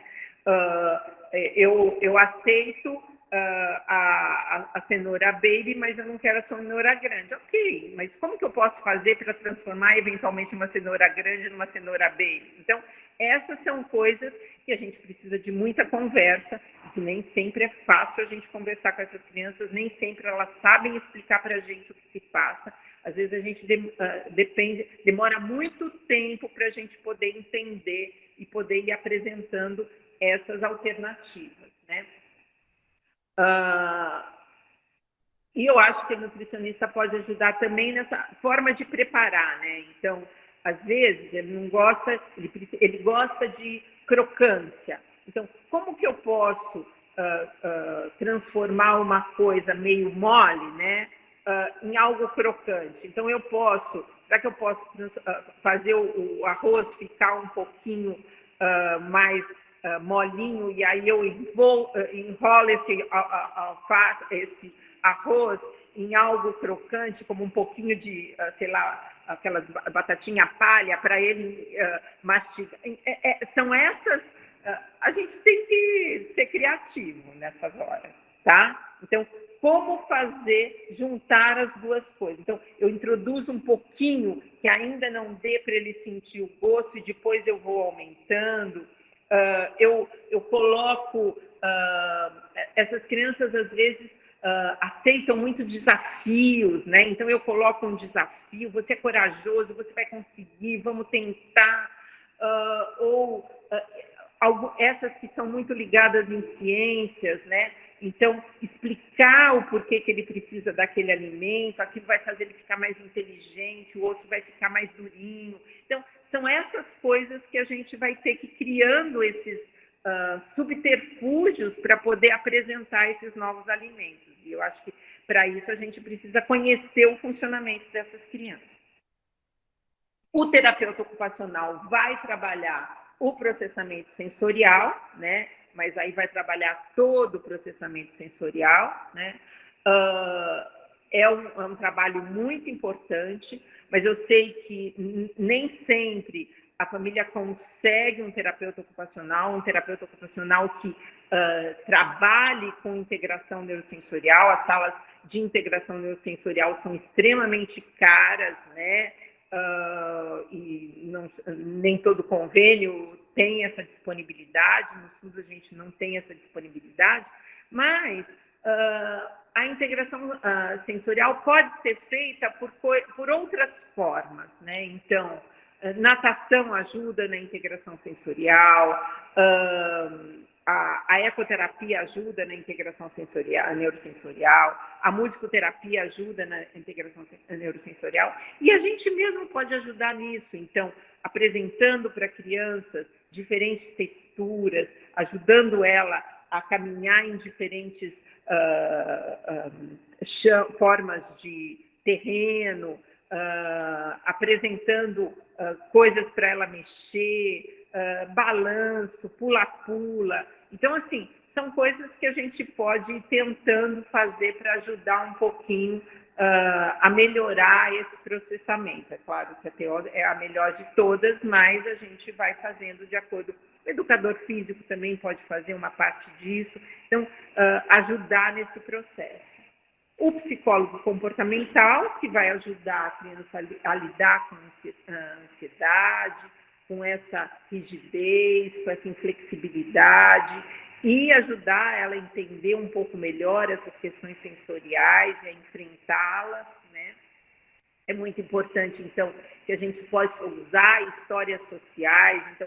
Eu aceito a cenoura baby, mas eu não quero a cenoura grande. Ok, mas como que eu posso fazer para transformar eventualmente uma cenoura grande numa cenoura baby? Então, essas são coisas que a gente precisa de muita conversa, que nem sempre é fácil a gente conversar com essas crianças, nem sempre elas sabem explicar para a gente o que se passa. Às vezes a gente demora muito tempo para a gente poder entender e poder ir apresentando essas alternativas, né? E eu acho que o nutricionista pode ajudar também nessa forma de preparar, né? Então, às vezes, ele não gosta, ele gosta de crocância. Então, como que eu posso transformar uma coisa meio mole, né, em algo crocante? Então, será que eu posso fazer o arroz ficar um pouquinho mais molinho, e aí eu enrolo esse arroz em algo crocante, como um pouquinho de, sei lá, aquela batatinha palha para ele mastigar. São essas... a gente tem que ser criativo nessas horas, tá? Então, como juntar as duas coisas? Então, eu introduzo um pouquinho que ainda não dê para ele sentir o gosto e depois eu vou aumentando. Eu coloco... essas crianças, às vezes, aceitam muito desafios, né? Então, eu coloco um desafio, você é corajoso, você vai conseguir, vamos tentar. Essas que são muito ligadas em ciências, né? Então, explicar o porquê que ele precisa daquele alimento, aquilo vai fazer ele ficar mais inteligente, o outro vai ficar mais durinho. Então, são essas coisas que a gente vai ter que ir criando esses subterfúgios para poder apresentar esses novos alimentos. E eu acho que, para isso, a gente precisa conhecer o funcionamento dessas crianças. O terapeuta ocupacional vai trabalhar o processamento sensorial, né? Mas aí vai trabalhar todo o processamento sensorial, né? É um trabalho muito importante, mas eu sei que nem sempre a família consegue um terapeuta ocupacional que trabalhe com integração neurosensorial. As salas de integração neurosensorial são extremamente caras, né? E nem todo convênio tem essa disponibilidade, no SUS a gente não tem essa disponibilidade, mas a integração sensorial pode ser feita por outras formas, né? Então, natação ajuda na integração sensorial, a ecoterapia ajuda na integração neurosensorial, a musicoterapia ajuda na integração neurosensorial, e a gente mesmo pode ajudar nisso. Então, apresentando para crianças diferentes texturas, ajudando ela a caminhar em diferentes formas de terreno, apresentando coisas para ela mexer, balanço, pula-pula. Então, assim, são coisas que a gente pode ir tentando fazer para ajudar um pouquinho a melhorar esse processamento. É claro que a TO é a melhor de todas, mas a gente vai fazendo de acordo. O educador físico também pode fazer uma parte disso, então, ajudar nesse processo. O psicólogo comportamental, que vai ajudar a criança a lidar com a ansiedade, com essa rigidez, com essa inflexibilidade, e ajudar ela a entender um pouco melhor essas questões sensoriais e a enfrentá-las, né? É muito importante, então, que a gente possa usar histórias sociais. Então,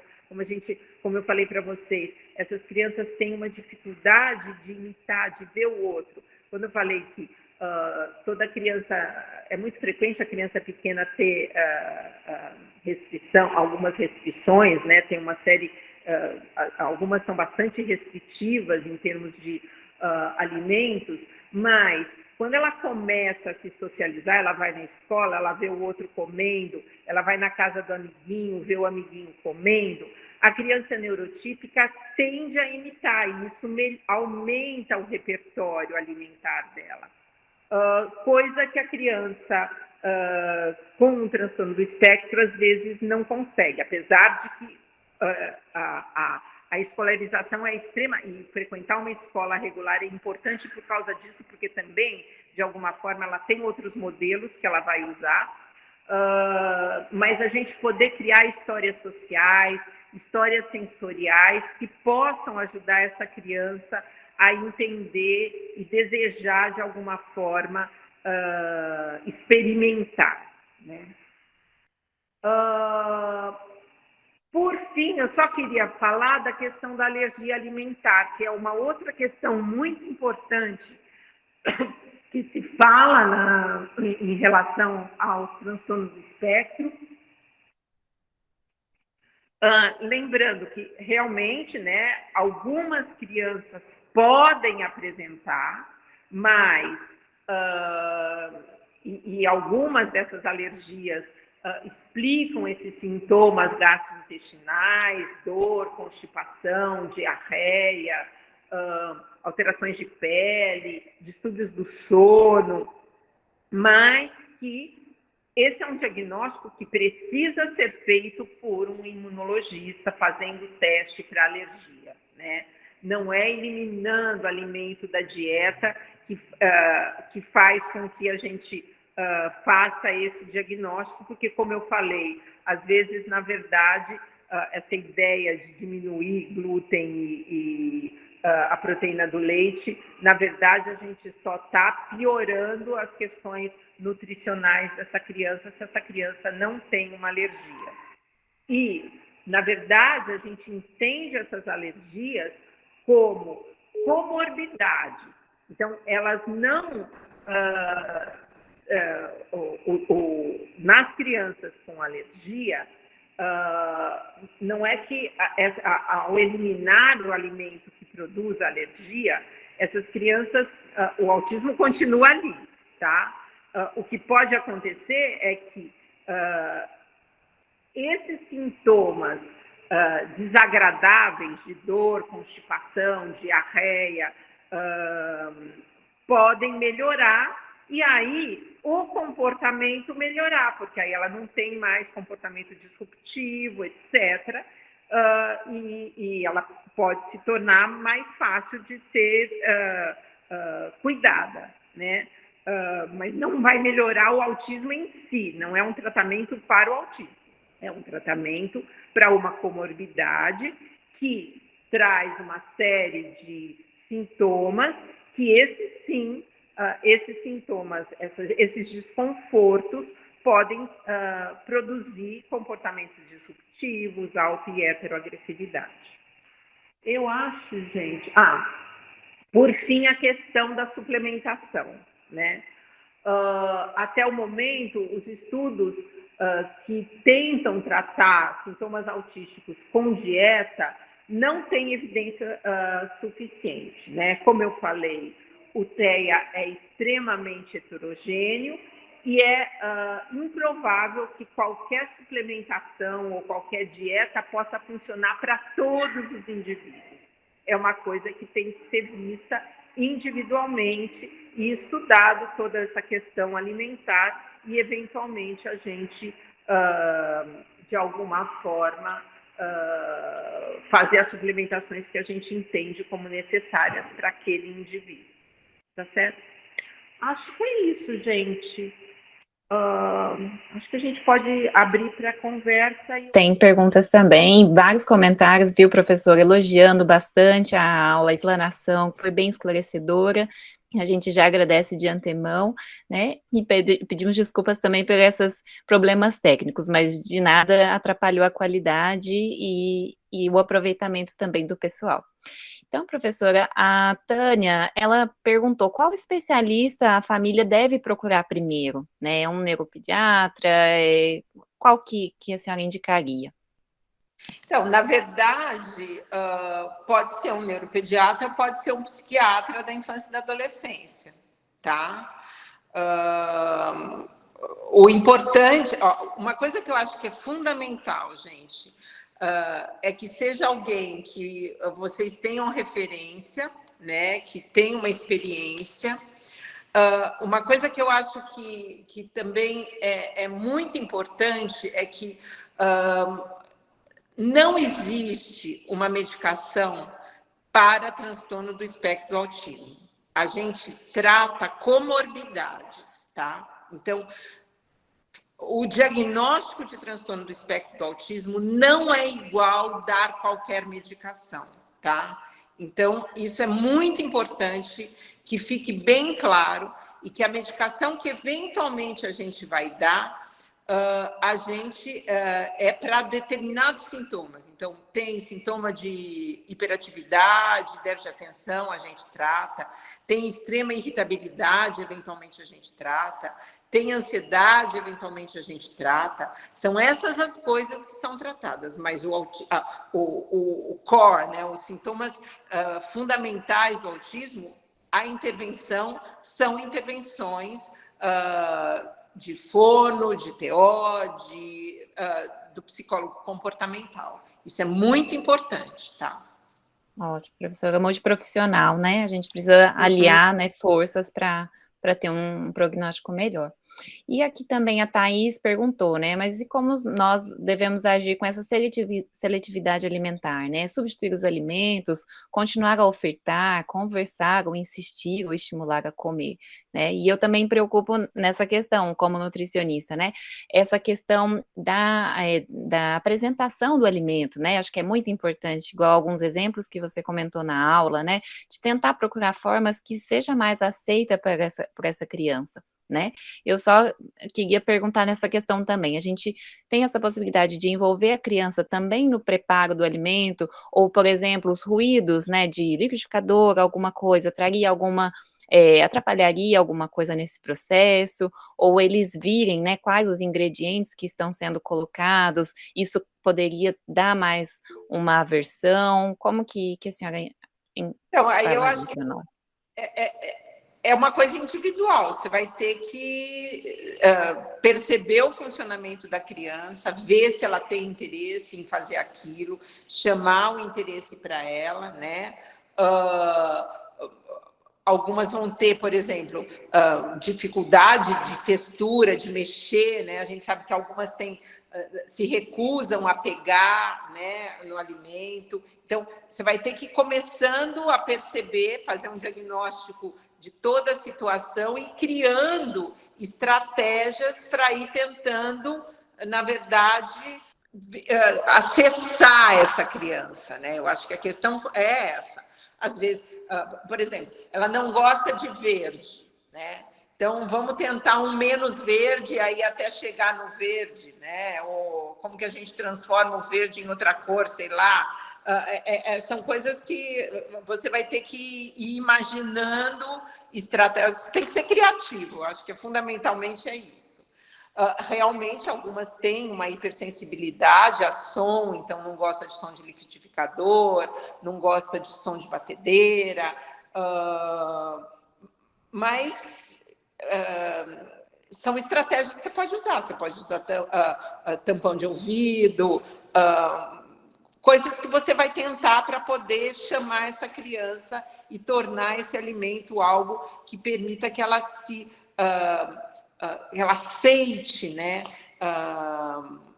como eu falei para vocês, essas crianças têm uma dificuldade de imitar, de ver o outro. Quando eu falei que toda criança, é muito frequente a criança pequena ter algumas restrições, né? Tem uma série, algumas são bastante restritivas em termos de alimentos, mas quando ela começa a se socializar, ela vai na escola, ela vê o outro comendo, ela vai na casa do amiguinho, vê o amiguinho comendo, a criança neurotípica tende a imitar, e isso aumenta o repertório alimentar dela. Coisa que a criança com um transtorno do espectro às vezes não consegue, apesar de que a escolarização é extrema, e frequentar uma escola regular é importante por causa disso, porque também, de alguma forma, ela tem outros modelos que ela vai usar, mas a gente poder criar histórias sociais, histórias sensoriais que possam ajudar essa criança a entender e desejar, de alguma forma, experimentar, né? Por fim, eu só queria falar da questão da alergia alimentar, que é uma outra questão muito importante que se fala em relação aos transtornos do espectro. Lembrando que, realmente, né, algumas crianças podem apresentar, mas e algumas dessas alergias explicam esses sintomas gastrointestinais, dor, constipação, diarreia, alterações de pele, distúrbios do sono, mas que esse é um diagnóstico que precisa ser feito por um imunologista fazendo teste para alergia, né? Não é eliminando alimento da dieta que faz com que a gente faça esse diagnóstico, porque, como eu falei, às vezes, na verdade, essa ideia de diminuir glúten e a proteína do leite, na verdade, a gente só está piorando as questões nutricionais dessa criança, se essa criança não tem uma alergia. E, na verdade, a gente entende essas alergias como comorbidades. Então, elas não... nas crianças com alergia, não é que ao eliminar o alimento que produz a alergia, essas crianças, o autismo continua ali, tá? O que pode acontecer é que esses sintomas desagradáveis de dor, constipação, diarreia, podem melhorar, e aí o comportamento melhorar, porque aí ela não tem mais comportamento disruptivo, etc., e ela pode se tornar mais fácil de ser cuidada, né? Mas não vai melhorar o autismo em si, não é um tratamento para o autismo, é um tratamento para uma comorbidade que traz uma série de sintomas que esses sim, esses sintomas, esses desconfortos podem produzir comportamentos disruptivos, auto e heteroagressividade. Eu acho, gente... por fim, a questão da suplementação, né? Até o momento, os estudos que tentam tratar sintomas autísticos com dieta não têm evidência suficiente, né? Como eu falei, o TEA é extremamente heterogêneo e é improvável que qualquer suplementação ou qualquer dieta possa funcionar para todos os indivíduos. É uma coisa que tem que ser vista individualmente e estudado toda essa questão alimentar e, eventualmente, a gente, de alguma forma, fazer as suplementações que a gente entende como necessárias para aquele indivíduo. Tá certo? Acho que é isso, gente. Acho que a gente pode abrir para conversa. Tem perguntas também, vários comentários, viu, professor, elogiando bastante a aula, a explanação, foi bem esclarecedora. A gente já agradece de antemão, né, e pedimos desculpas também por esses problemas técnicos, mas de nada atrapalhou a qualidade e o aproveitamento também do pessoal. Então, professora, a Tânia, ela perguntou qual especialista a família deve procurar primeiro, né? É um neuropediatra? Qual que a senhora indicaria? Então, na verdade, pode ser um neuropediatra, pode ser um psiquiatra da infância e da adolescência, tá? O importante, uma coisa que eu acho que é fundamental, gente, é que seja alguém que vocês tenham referência, né, que tenha uma experiência. Uma coisa que eu acho que também é muito importante é que não existe uma medicação para transtorno do espectro do autismo. A gente trata comorbidades, tá? Então, o diagnóstico de transtorno do espectro do autismo não é igual dar qualquer medicação, tá? Então, isso é muito importante que fique bem claro e que a medicação que eventualmente a gente vai dar, a gente é para determinados sintomas. Então, tem sintoma de hiperatividade, déficit de atenção, a gente trata. Tem extrema irritabilidade, eventualmente a gente trata. Tem ansiedade, eventualmente a gente trata. São essas as coisas que são tratadas, mas o core, né, os sintomas fundamentais do autismo, a intervenção são intervenções de fono, de TO, do psicólogo comportamental. Isso é muito importante, tá? Ótimo, professora, multiprofissional, né? A gente precisa aliar, né, forças para ter um prognóstico melhor. E aqui também a Thaís perguntou, né, mas e como nós devemos agir com essa seletividade alimentar, né? Substituir os alimentos, continuar a ofertar, conversar, ou insistir, ou estimular a comer, né? E eu também me preocupo nessa questão, como nutricionista, né? Essa questão da apresentação do alimento, né? Acho que é muito importante, igual alguns exemplos que você comentou na aula, né? De tentar procurar formas que seja mais aceita por essa criança, né? Eu só queria perguntar nessa questão também, a gente tem essa possibilidade de envolver a criança também no preparo do alimento, ou, por exemplo, os ruídos, né, de liquidificador, alguma coisa, traria alguma, atrapalharia alguma coisa nesse processo, ou eles virem, né, quais os ingredientes que estão sendo colocados, isso poderia dar mais uma aversão, como que a senhora então, aí eu acho que para nós? É uma coisa individual, você vai ter que perceber o funcionamento da criança, ver se ela tem interesse em fazer aquilo, chamar o interesse para ela, né? Algumas vão ter, por exemplo, dificuldade de textura, de mexer, né? A gente sabe que algumas se recusam a pegar, né, no alimento. Então, você vai ter que ir começando a perceber, fazer um diagnóstico de toda a situação e criando estratégias para ir tentando, na verdade, acessar essa criança, né? Eu acho que a questão é essa. Às vezes, por exemplo, ela não gosta de verde, né? Então, vamos tentar um menos verde, aí até chegar no verde, né? Ou como que a gente transforma o verde em outra cor, sei lá. São coisas que você vai ter que ir imaginando estratégias. Tem que ser criativo, acho que fundamentalmente é isso. Realmente, algumas têm uma hipersensibilidade a som, então não gosta de som de liquidificador, não gosta de som de batedeira, mas são estratégias que você pode usar. Você pode usar tampão de ouvido, coisas que você vai tentar para poder chamar essa criança e tornar esse alimento algo que permita que ela ela aceite, né,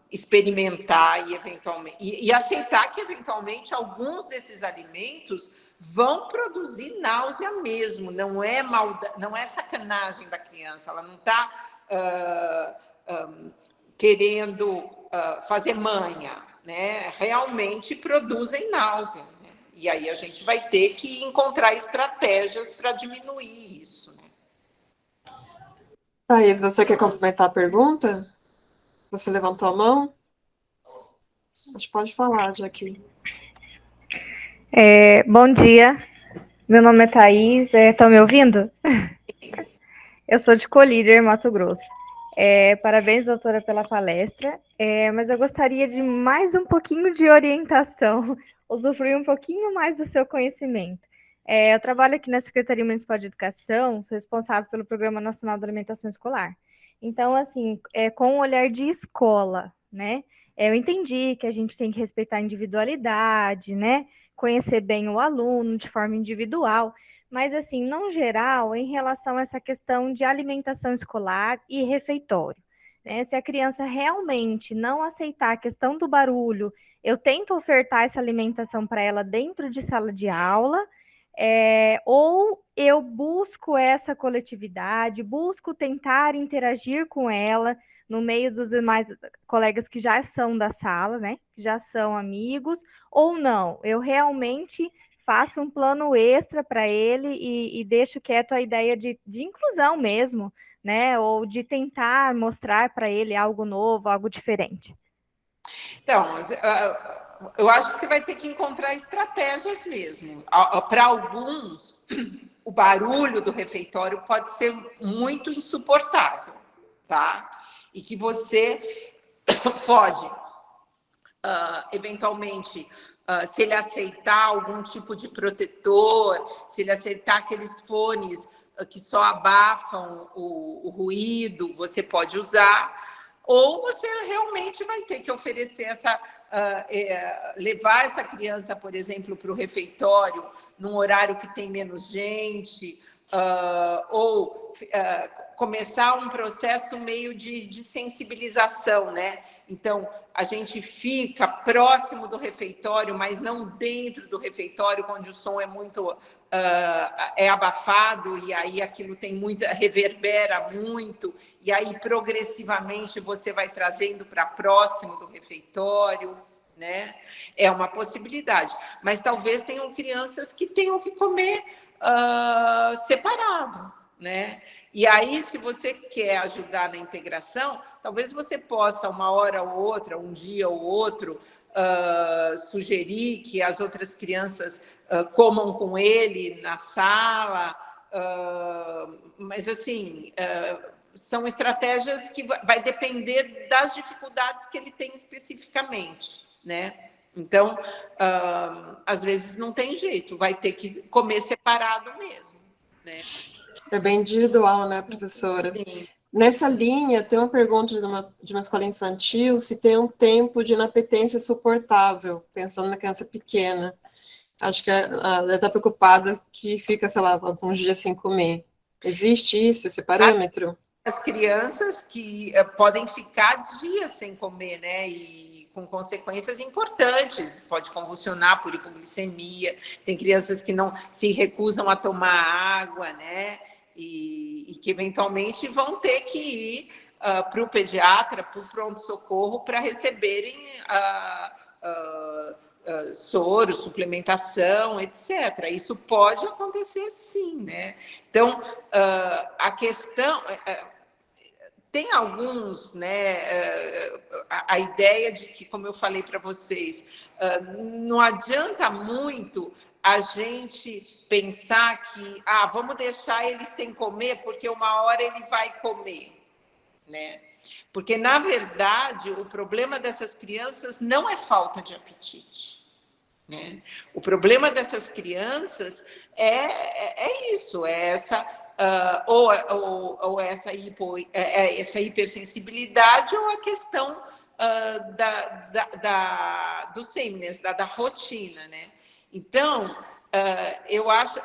experimentar e eventualmente e aceitar que eventualmente alguns desses alimentos vão produzir náusea mesmo, não é sacanagem da criança, ela não está querendo fazer manha, né? Realmente produzem náusea, né? E aí a gente vai ter que encontrar estratégias para diminuir isso, né? Aí, você quer complementar a pergunta? Você levantou a mão? Acho que pode falar, já que... Bom dia, meu nome é Thaís, estão me ouvindo? Eu sou de Colíder, Mato Grosso. Parabéns, doutora, pela palestra, mas eu gostaria de mais um pouquinho de orientação, usufruir um pouquinho mais do seu conhecimento. Eu trabalho aqui na Secretaria Municipal de Educação, sou responsável pelo Programa Nacional da Alimentação Escolar. Então, assim, com o olhar de escola, né? Eu entendi que a gente tem que respeitar a individualidade, né? Conhecer bem o aluno de forma individual, mas, assim, não geral, em relação a essa questão de alimentação escolar e refeitório, né? Se a criança realmente não aceitar a questão do barulho, eu tento ofertar essa alimentação para ela dentro de sala de aula, ou eu busco essa coletividade, busco tentar interagir com ela no meio dos demais colegas que já são da sala, né? Que já são amigos, ou não, eu realmente faço um plano extra para ele e deixo quieto a ideia de inclusão mesmo, né? Ou de tentar mostrar para ele algo novo, algo diferente. Então, eu acho que você vai ter que encontrar estratégias mesmo. Para alguns, o barulho do refeitório pode ser muito insuportável, tá? E que você pode, eventualmente, se ele aceitar algum tipo de protetor, se ele aceitar aqueles fones que só abafam o ruído, você pode usar, ou você realmente vai ter que oferecer levar essa criança, por exemplo, para o refeitório num horário que tem menos gente, ou começar um processo meio de sensibilização, né? Então, a gente fica próximo do refeitório, mas não dentro do refeitório, onde o som é muito abafado, e aí aquilo tem reverbera muito, e aí progressivamente você vai trazendo para próximo do refeitório, né? É uma possibilidade. Mas talvez tenham crianças que tenham que comer separado, né? E aí, se você quer ajudar na integração, talvez você possa, uma hora ou outra, um dia ou outro, sugerir que as outras crianças comam com ele na sala, mas, assim, são estratégias que vai depender das dificuldades que ele tem especificamente, né? Então, às vezes não tem jeito, vai ter que comer separado mesmo, né? É bem individual, né, professora? Sim. Nessa linha, tem uma pergunta de uma escola infantil, se tem um tempo de inapetência suportável, pensando na criança pequena. Acho que ela está preocupada que fica, sei lá, uns dias sem comer. Existe isso, esse parâmetro? As crianças que podem ficar dias sem comer, né? E com consequências importantes, pode convulsionar por hipoglicemia, tem crianças que não se recusam a tomar água, né? E que eventualmente vão ter que ir para o pediatra, para o pronto-socorro, para receberem soro, suplementação, etc. Isso pode acontecer sim, né? Então, a questão... Tem alguns, né, a ideia de que, como eu falei para vocês, não adianta muito a gente pensar que, vamos deixar ele sem comer, porque uma hora ele vai comer, né? Porque, na verdade, o problema dessas crianças não é falta de apetite, né? O problema dessas crianças é isso, é essa... ou essa hipersensibilidade, ou a questão do sameness, da rotina, né? Então, eu acho...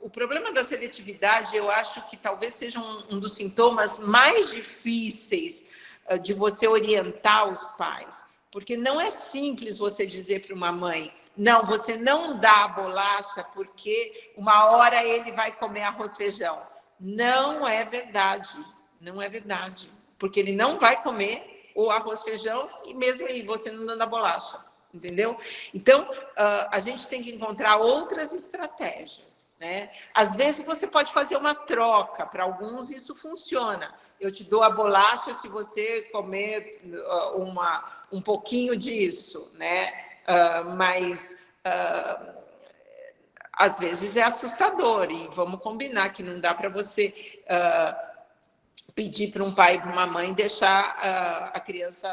o problema da seletividade, eu acho que talvez seja um dos sintomas mais difíceis de você orientar os pais, porque não é simples você dizer para uma mãe, não, você não dá a bolacha porque uma hora ele vai comer arroz e feijão. Não é verdade, não é verdade, porque ele não vai comer o arroz e feijão e mesmo aí você não dando a bolacha. Entendeu? Então, a gente tem que encontrar outras estratégias, né? Às vezes você pode fazer uma troca, para alguns isso funciona. Eu te dou a bolacha se você comer um pouquinho disso, né? Mas às vezes é assustador e vamos combinar que não dá para você pedir para um pai e para uma mãe deixar a criança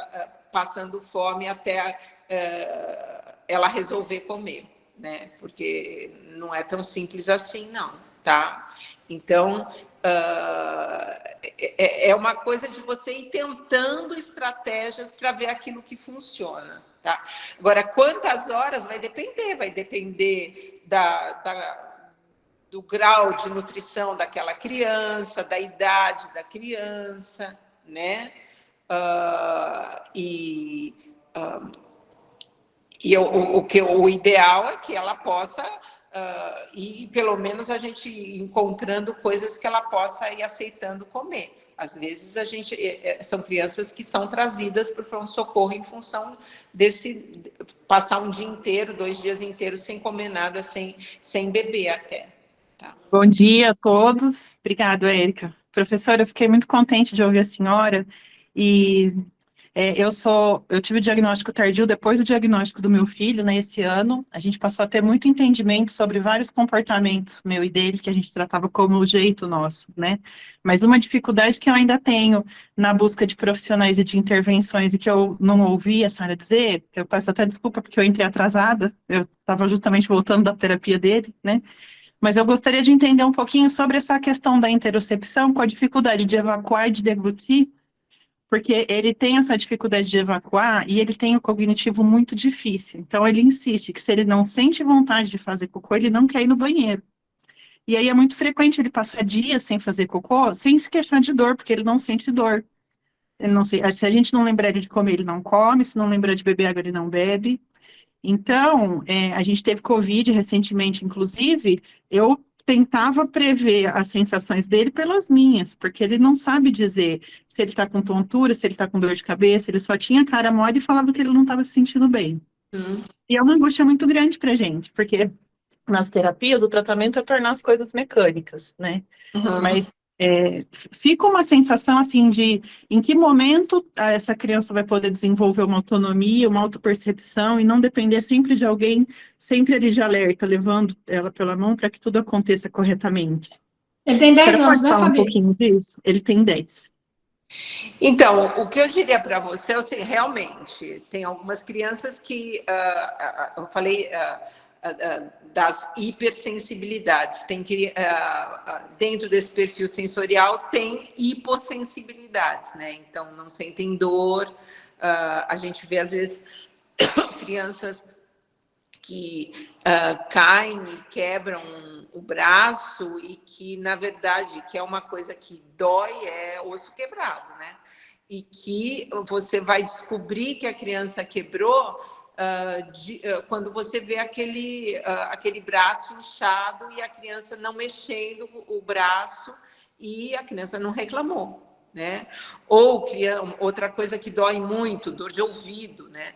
passando fome até ela resolver comer, né? Porque não é tão simples assim, não, tá? Então, é uma coisa de você ir tentando estratégias para ver aquilo que funciona, tá? Agora, quantas horas vai depender do grau de nutrição daquela criança, da idade da criança, né? O ideal é que ela possa ir, pelo menos, a gente encontrando coisas que ela possa ir aceitando comer. Às vezes, são crianças que são trazidas para o pronto-socorro em função desse passar um dia inteiro, 2 dias inteiros sem comer nada, sem beber até. Tá. Bom dia a todos. Obrigada, Érica. Professora, eu fiquei muito contente de ouvir a senhora e eu tive o diagnóstico tardio depois do diagnóstico do meu filho, né, esse ano. A gente passou a ter muito entendimento sobre vários comportamentos, meu e dele, que a gente tratava como o jeito nosso, né. Mas uma dificuldade que eu ainda tenho na busca de profissionais e de intervenções e que eu não ouvi a senhora dizer, eu peço até desculpa porque eu entrei atrasada, eu estava justamente voltando da terapia dele, né. Mas eu gostaria de entender um pouquinho sobre essa questão da interocepção, com a dificuldade de evacuar e de deglutir, porque ele tem essa dificuldade de evacuar e ele tem o cognitivo muito difícil. Então, ele insiste que se ele não sente vontade de fazer cocô, ele não quer ir no banheiro. E aí é muito frequente ele passar dias sem fazer cocô, sem se queixar de dor, porque ele não sente dor. Ele não se a gente não lembrar ele de comer, ele não come, se não lembrar de beber água, ele não bebe. Então, a gente teve Covid recentemente, inclusive, eu tentava prever as sensações dele pelas minhas, porque ele não sabe dizer se ele está com tontura, se ele está com dor de cabeça, ele só tinha cara mole e falava que ele não estava se sentindo bem. E é uma angústia muito grande para a gente, porque nas terapias o tratamento é tornar as coisas mecânicas, né? Mas fica uma sensação assim de em que momento essa criança vai poder desenvolver uma autonomia, uma autopercepção e não depender sempre de alguém, sempre ali de alerta, levando ela pela mão para que tudo aconteça corretamente. Ele tem 10 anos, né, falar Fabi? um pouquinho disso? Ele tem 10. Então, o que eu diria para você é assim, realmente, tem algumas crianças que, eu falei das hipersensibilidades, tem que, dentro desse perfil sensorial, tem hipossensibilidades, né? Então, não sentem dor, a gente vê, às vezes, crianças que caem e quebram o braço e que, na verdade, que é uma coisa que dói, é osso quebrado, né? E que você vai descobrir que a criança quebrou quando você vê aquele braço inchado e a criança não mexendo o braço e a criança não reclamou, né? Ou outra coisa que dói muito, dor de ouvido, né?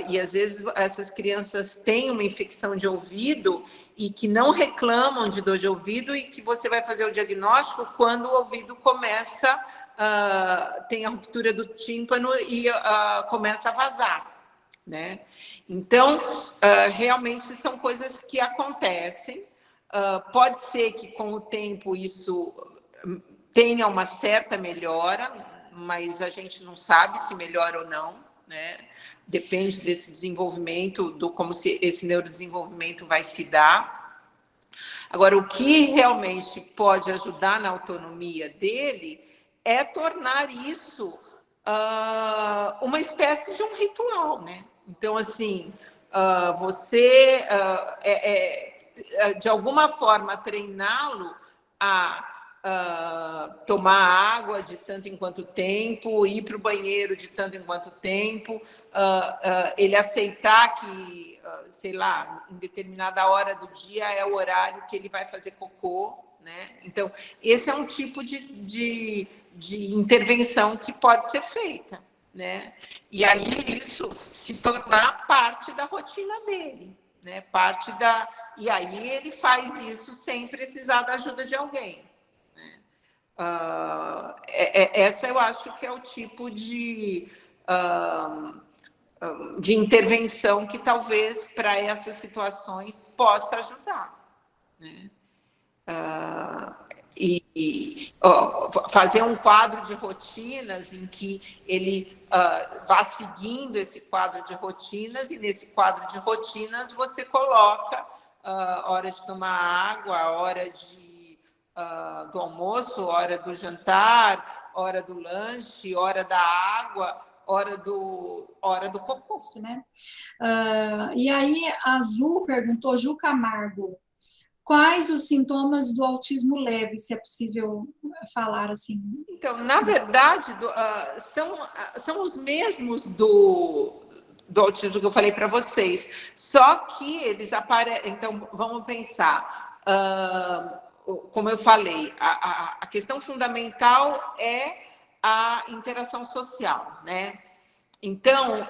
E às vezes essas crianças têm uma infecção de ouvido e que não reclamam de dor de ouvido e que você vai fazer o diagnóstico quando o ouvido começa, tem a ruptura do tímpano e começa a vazar, né? Então, realmente são coisas que acontecem. Pode ser que com o tempo isso tenha uma certa melhora, mas a gente não sabe se melhora ou não, né? Depende desse desenvolvimento, como esse neurodesenvolvimento vai se dar. Agora, o que realmente pode ajudar na autonomia dele é tornar isso uma espécie de um ritual, né? Então, assim, você, de alguma forma, treiná-lo a tomar água de tanto em quanto tempo, ir para o banheiro de tanto em quanto tempo, ele aceitar que, sei lá, em determinada hora do dia é o horário que ele vai fazer cocô, né? Então, esse é um tipo de intervenção que pode ser feita, né? E aí isso se tornar parte da rotina dele, né? E aí ele faz isso sem precisar da ajuda de alguém. Essa eu acho que é o tipo de intervenção que talvez para essas situações possa ajudar, né? Fazer um quadro de rotinas em que ele vá seguindo esse quadro de rotinas, e nesse quadro de rotinas você coloca hora de tomar água, hora do almoço, hora do jantar, hora do lanche, hora da água, hora do cocô. Né? E aí a Ju perguntou, Ju Camargo, quais os sintomas do autismo leve, se é possível falar assim? Então, na verdade, são os mesmos do autismo que eu falei para vocês, só que eles aparecem. Então, vamos pensar. Como eu falei, a questão fundamental é a interação social, né? Então,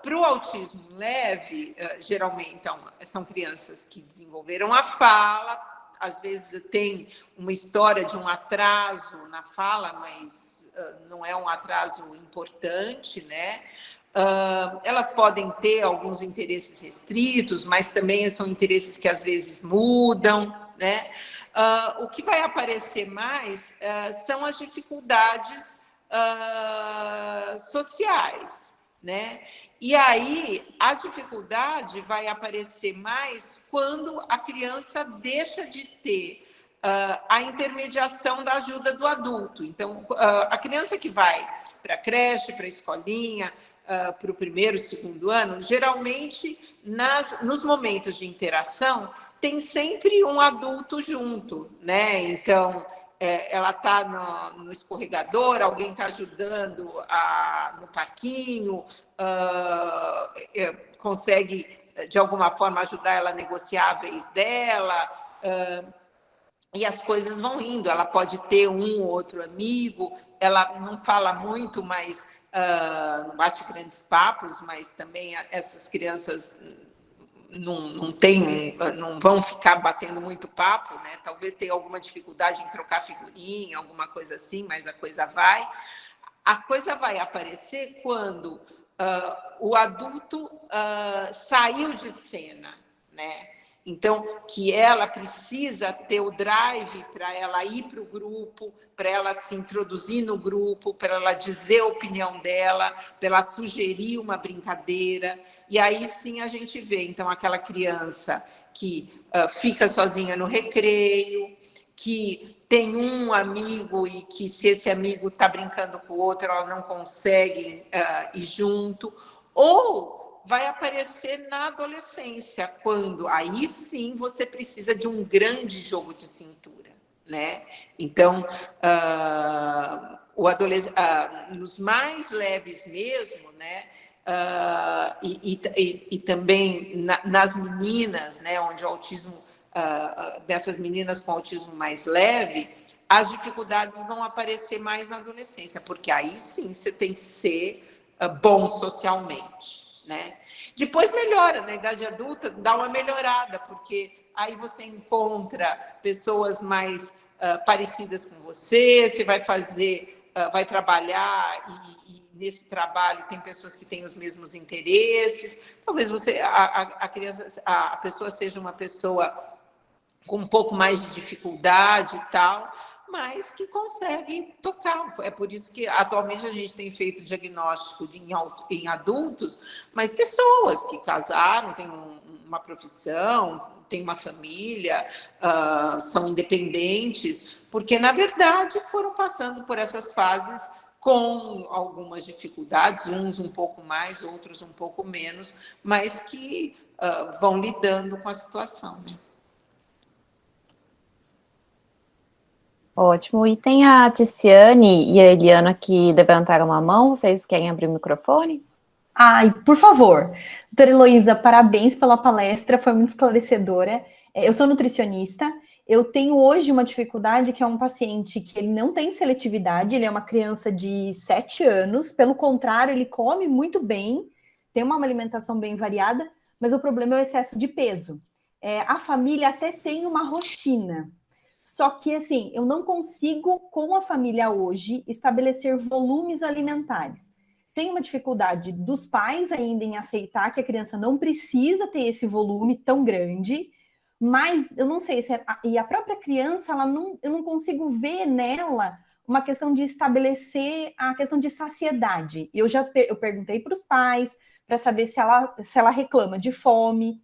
para o autismo leve, geralmente, então, são crianças que desenvolveram a fala, às vezes tem uma história de um atraso na fala, mas não é um atraso importante, né? Elas podem ter alguns interesses restritos, mas também são interesses que às vezes mudam, né? O que vai aparecer mais são as dificuldades sociais, né? E aí a dificuldade vai aparecer mais quando a criança deixa de ter a intermediação da ajuda do adulto. Então, a criança que vai para a creche, para a escolinha, para o primeiro, segundo ano, geralmente, nos momentos de interação, tem sempre um adulto junto, né? Então, ela está no escorregador, alguém está ajudando no parquinho, consegue, de alguma forma, ajudar ela a negociar a vez dela, e as coisas vão indo. Ela pode ter um ou outro amigo, ela não fala muito, mas não bate grandes papos, mas também essas crianças não vão ficar batendo muito papo, né? Talvez tenha alguma dificuldade em trocar figurinha, alguma coisa assim, mas a coisa vai aparecer quando o adulto saiu de cena, né? Então, que ela precisa ter o drive para ela ir para o grupo, para ela se introduzir no grupo, para ela dizer a opinião dela, para ela sugerir uma brincadeira. E aí sim a gente vê, então, aquela criança que fica sozinha no recreio, que tem um amigo e que, se esse amigo está brincando com o outro, ela não consegue ir junto. Ou vai aparecer na adolescência, quando aí sim você precisa de um grande jogo de cintura, né? Então, nos mais leves mesmo, né? E também nas meninas, né? Onde o autismo, dessas meninas com autismo mais leve, as dificuldades vão aparecer mais na adolescência, porque aí sim você tem que ser bom socialmente, né? Depois melhora, na idade adulta dá uma melhorada, porque aí você encontra pessoas mais parecidas com você vai trabalhar e nesse trabalho tem pessoas que têm os mesmos interesses. Talvez a pessoa seja uma pessoa com um pouco mais de dificuldade e tal, mas que consegue tocar. É por isso que atualmente a gente tem feito diagnóstico em adultos, mas pessoas que casaram, têm uma profissão, têm uma família, são independentes, porque, na verdade, foram passando por essas fases com algumas dificuldades, uns um pouco mais, outros um pouco menos, mas que vão lidando com a situação, né? Ótimo. E tem a Ticiane e a Eliana que levantaram a mão. Vocês querem abrir o microfone? Ai, por favor. Doutora Heloísa, parabéns pela palestra, foi muito esclarecedora. Eu sou nutricionista, eu tenho hoje uma dificuldade que é um paciente que ele não tem seletividade, ele é uma criança de 7 anos, pelo contrário, ele come muito bem, tem uma alimentação bem variada, mas o problema é o excesso de peso. A família até tem uma rotina, só que, assim, eu não consigo, com a família hoje, estabelecer volumes alimentares. Tem uma dificuldade dos pais ainda em aceitar que a criança não precisa ter esse volume tão grande, mas eu não sei se e a própria criança, eu não consigo ver nela uma questão de estabelecer a questão de saciedade. Eu perguntei para os pais para saber se ela reclama de fome,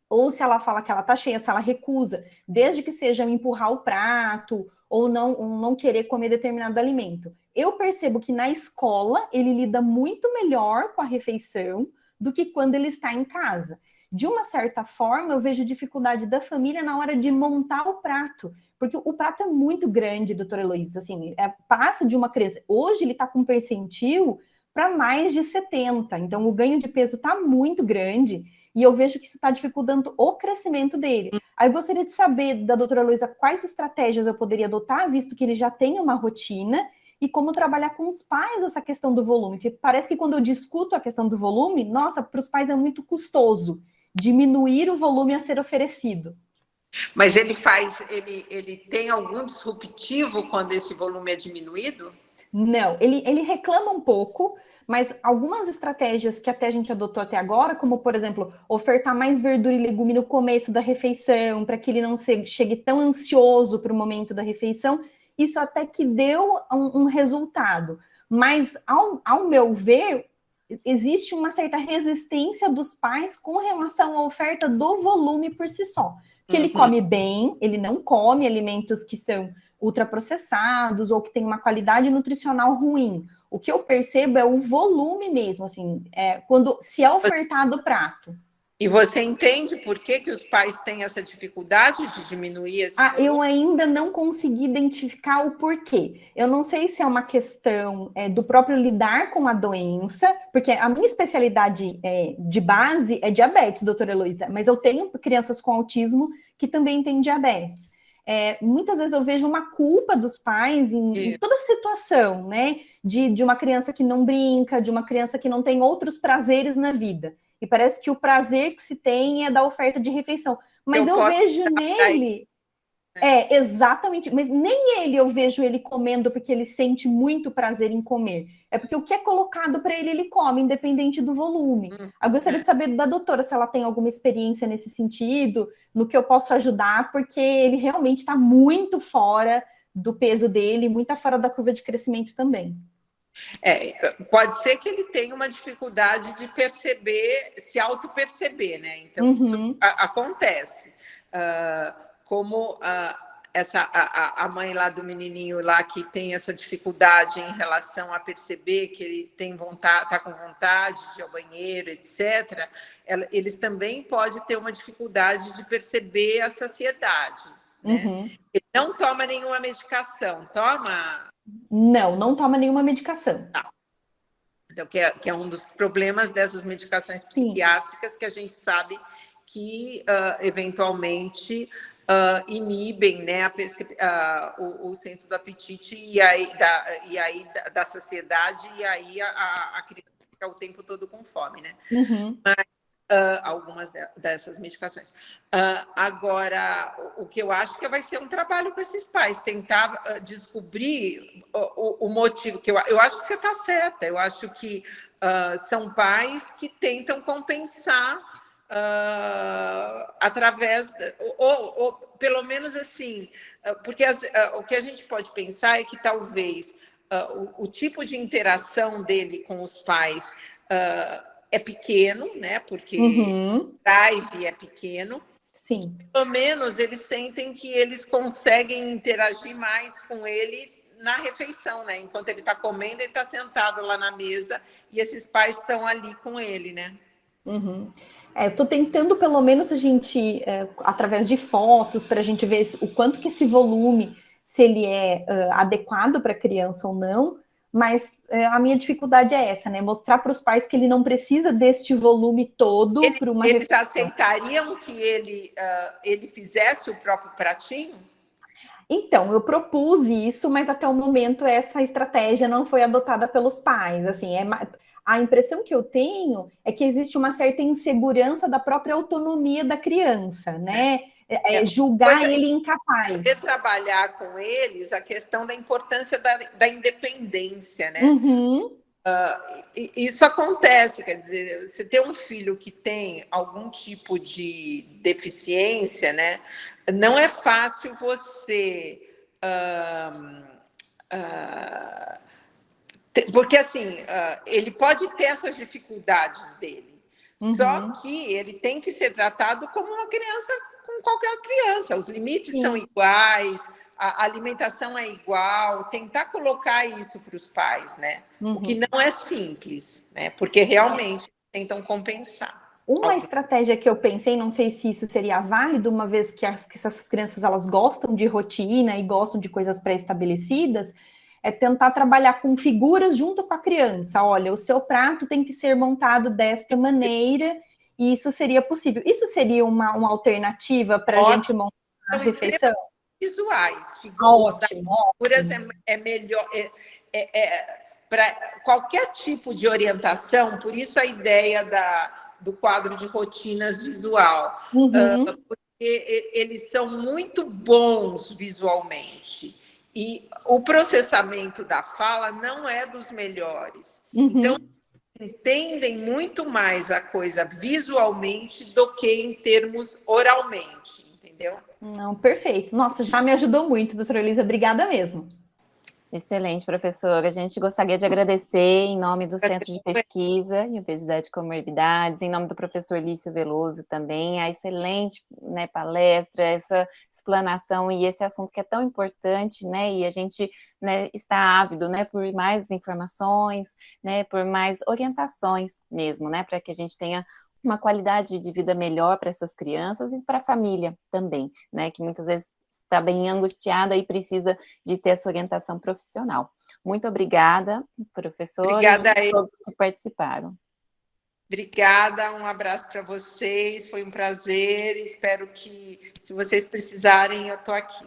ou se ela fala que ela está cheia, se ela recusa, desde que seja empurrar o prato ou não querer comer determinado alimento. Eu percebo que na escola ele lida muito melhor com a refeição do que quando ele está em casa. De uma certa forma, eu vejo dificuldade da família na hora de montar o prato, porque o prato é muito grande, doutora Heloísa, assim, passa de uma criança. Hoje ele está com percentil para mais de 70, então o ganho de peso está muito grande, e eu vejo que isso está dificultando o crescimento dele. Aí eu gostaria de saber da doutora Heloísa quais estratégias eu poderia adotar, visto que ele já tem uma rotina, e como trabalhar com os pais essa questão do volume. Porque parece que quando eu discuto a questão do volume, nossa, para os pais é muito custoso diminuir o volume a ser oferecido. Mas ele tem algum disruptivo quando esse volume é diminuído? Não, ele reclama um pouco, mas algumas estratégias que até a gente adotou até agora, como, por exemplo, ofertar mais verdura e legume no começo da refeição, para que ele não chegue tão ansioso para o momento da refeição, isso até que deu um resultado. Mas, ao meu ver, existe uma certa resistência dos pais com relação à oferta do volume por si só. Que ele come bem, ele não come alimentos que são ultraprocessados ou que têm uma qualidade nutricional ruim. O que eu percebo é o volume mesmo, assim, se é ofertado o prato. E você entende por que os pais têm essa dificuldade de diminuir esse volume? Eu ainda não consegui identificar o porquê. Eu não sei se é uma questão do próprio lidar com a doença, porque a minha especialidade de base é diabetes, doutora Heloísa, mas eu tenho crianças com autismo que também têm diabetes. Muitas vezes eu vejo uma culpa dos pais em toda situação, né? De uma criança que não brinca, de uma criança que não tem outros prazeres na vida. E parece que o prazer que se tem é da oferta de refeição. Mas eu vejo nele... exatamente. Mas nem eu vejo ele comendo porque ele sente muito prazer em comer. É porque o que é colocado para ele, ele come, independente do volume. Eu gostaria de saber da doutora se ela tem alguma experiência nesse sentido, no que eu posso ajudar, porque ele realmente está muito fora do peso dele, muito fora da curva de crescimento também. Pode ser que ele tenha uma dificuldade de perceber, se auto-perceber, né? Então, isso acontece. Como a mãe lá do menininho lá que tem essa dificuldade em relação a perceber que ele tem vontade, está com vontade de ir ao banheiro, etc., eles também podem ter uma dificuldade de perceber a saciedade. Né? Ele não toma nenhuma medicação, toma... Não toma nenhuma medicação. Então, que é um dos problemas dessas medicações psiquiátricas que a gente sabe que, eventualmente, inibem, né, o centro do apetite e aí da saciedade, e aí a criança fica o tempo todo com fome, né? Mas, algumas dessas medicações. Agora, o que eu acho que vai ser um trabalho com esses pais, tentar descobrir o motivo, que eu acho que você está certa, eu acho que são pais que tentam compensar através, ou pelo menos assim, porque o que a gente pode pensar é que talvez o tipo de interação dele com os pais é pequeno, né? Porque o drive é pequeno. Sim. Pelo menos eles sentem que eles conseguem interagir mais com ele na refeição, né? Enquanto ele está comendo, ele está sentado lá na mesa e esses pais estão ali com ele, né? Uhum. Eu estou tentando, pelo menos, a gente, através de fotos, para a gente ver o quanto que esse volume, se ele é adequado para a criança ou não, mas a minha dificuldade é essa, né? Mostrar para os pais que ele não precisa deste volume todo para uma Eles refeição. aceitariam que ele fizesse o próprio pratinho? Então, eu propus isso, mas até o momento essa estratégia não foi adotada pelos pais. Assim, a impressão que eu tenho é que existe uma certa insegurança da própria autonomia da criança, né? Julgar ele incapaz. Poder trabalhar com eles a questão da importância da independência, né? Uhum. Isso acontece, quer dizer, você ter um filho que tem algum tipo de deficiência, né? Não é fácil você... porque, assim, ele pode ter essas dificuldades dele, só que ele tem que ser tratado como uma criança, como qualquer criança. Os limites são iguais, a alimentação é igual, tentar colocar isso para os pais, né? O que não é simples, né? Porque realmente tentam compensar. Uma estratégia que eu pensei, não sei se isso seria válido, uma vez que essas crianças elas gostam de rotina e gostam de coisas pré-estabelecidas, é tentar trabalhar com figuras junto com a criança. Olha, o seu prato tem que ser montado desta maneira, e isso seria possível. Isso seria uma alternativa para a gente montar a refeição? Visuais, Ótimo. Figuras é melhor... para qualquer tipo de orientação, por isso a ideia do quadro de rotinas visual, porque eles são muito bons visualmente, e o processamento da fala não é dos melhores. Então, entendem muito mais a coisa visualmente do que em termos oralmente, entendeu? Não, perfeito. Nossa, já me ajudou muito, doutora Elisa, obrigada mesmo. Excelente, professora. A gente gostaria de agradecer em nome do Centro de Pesquisa em Obesidade e Comorbidades, em nome do professor Lício Veloso também, a excelente, né, palestra, essa explanação e esse assunto que é tão importante, né, e a gente, né, está ávido, né, por mais informações, né, por mais orientações mesmo, né, para que a gente tenha uma qualidade de vida melhor para essas crianças e para a família também, né, que muitas vezes está bem angustiada e precisa de ter essa orientação profissional. Muito obrigada, professora, obrigada e a todos que participaram. Obrigada, um abraço para vocês, foi um prazer, espero que, se vocês precisarem, eu estou aqui.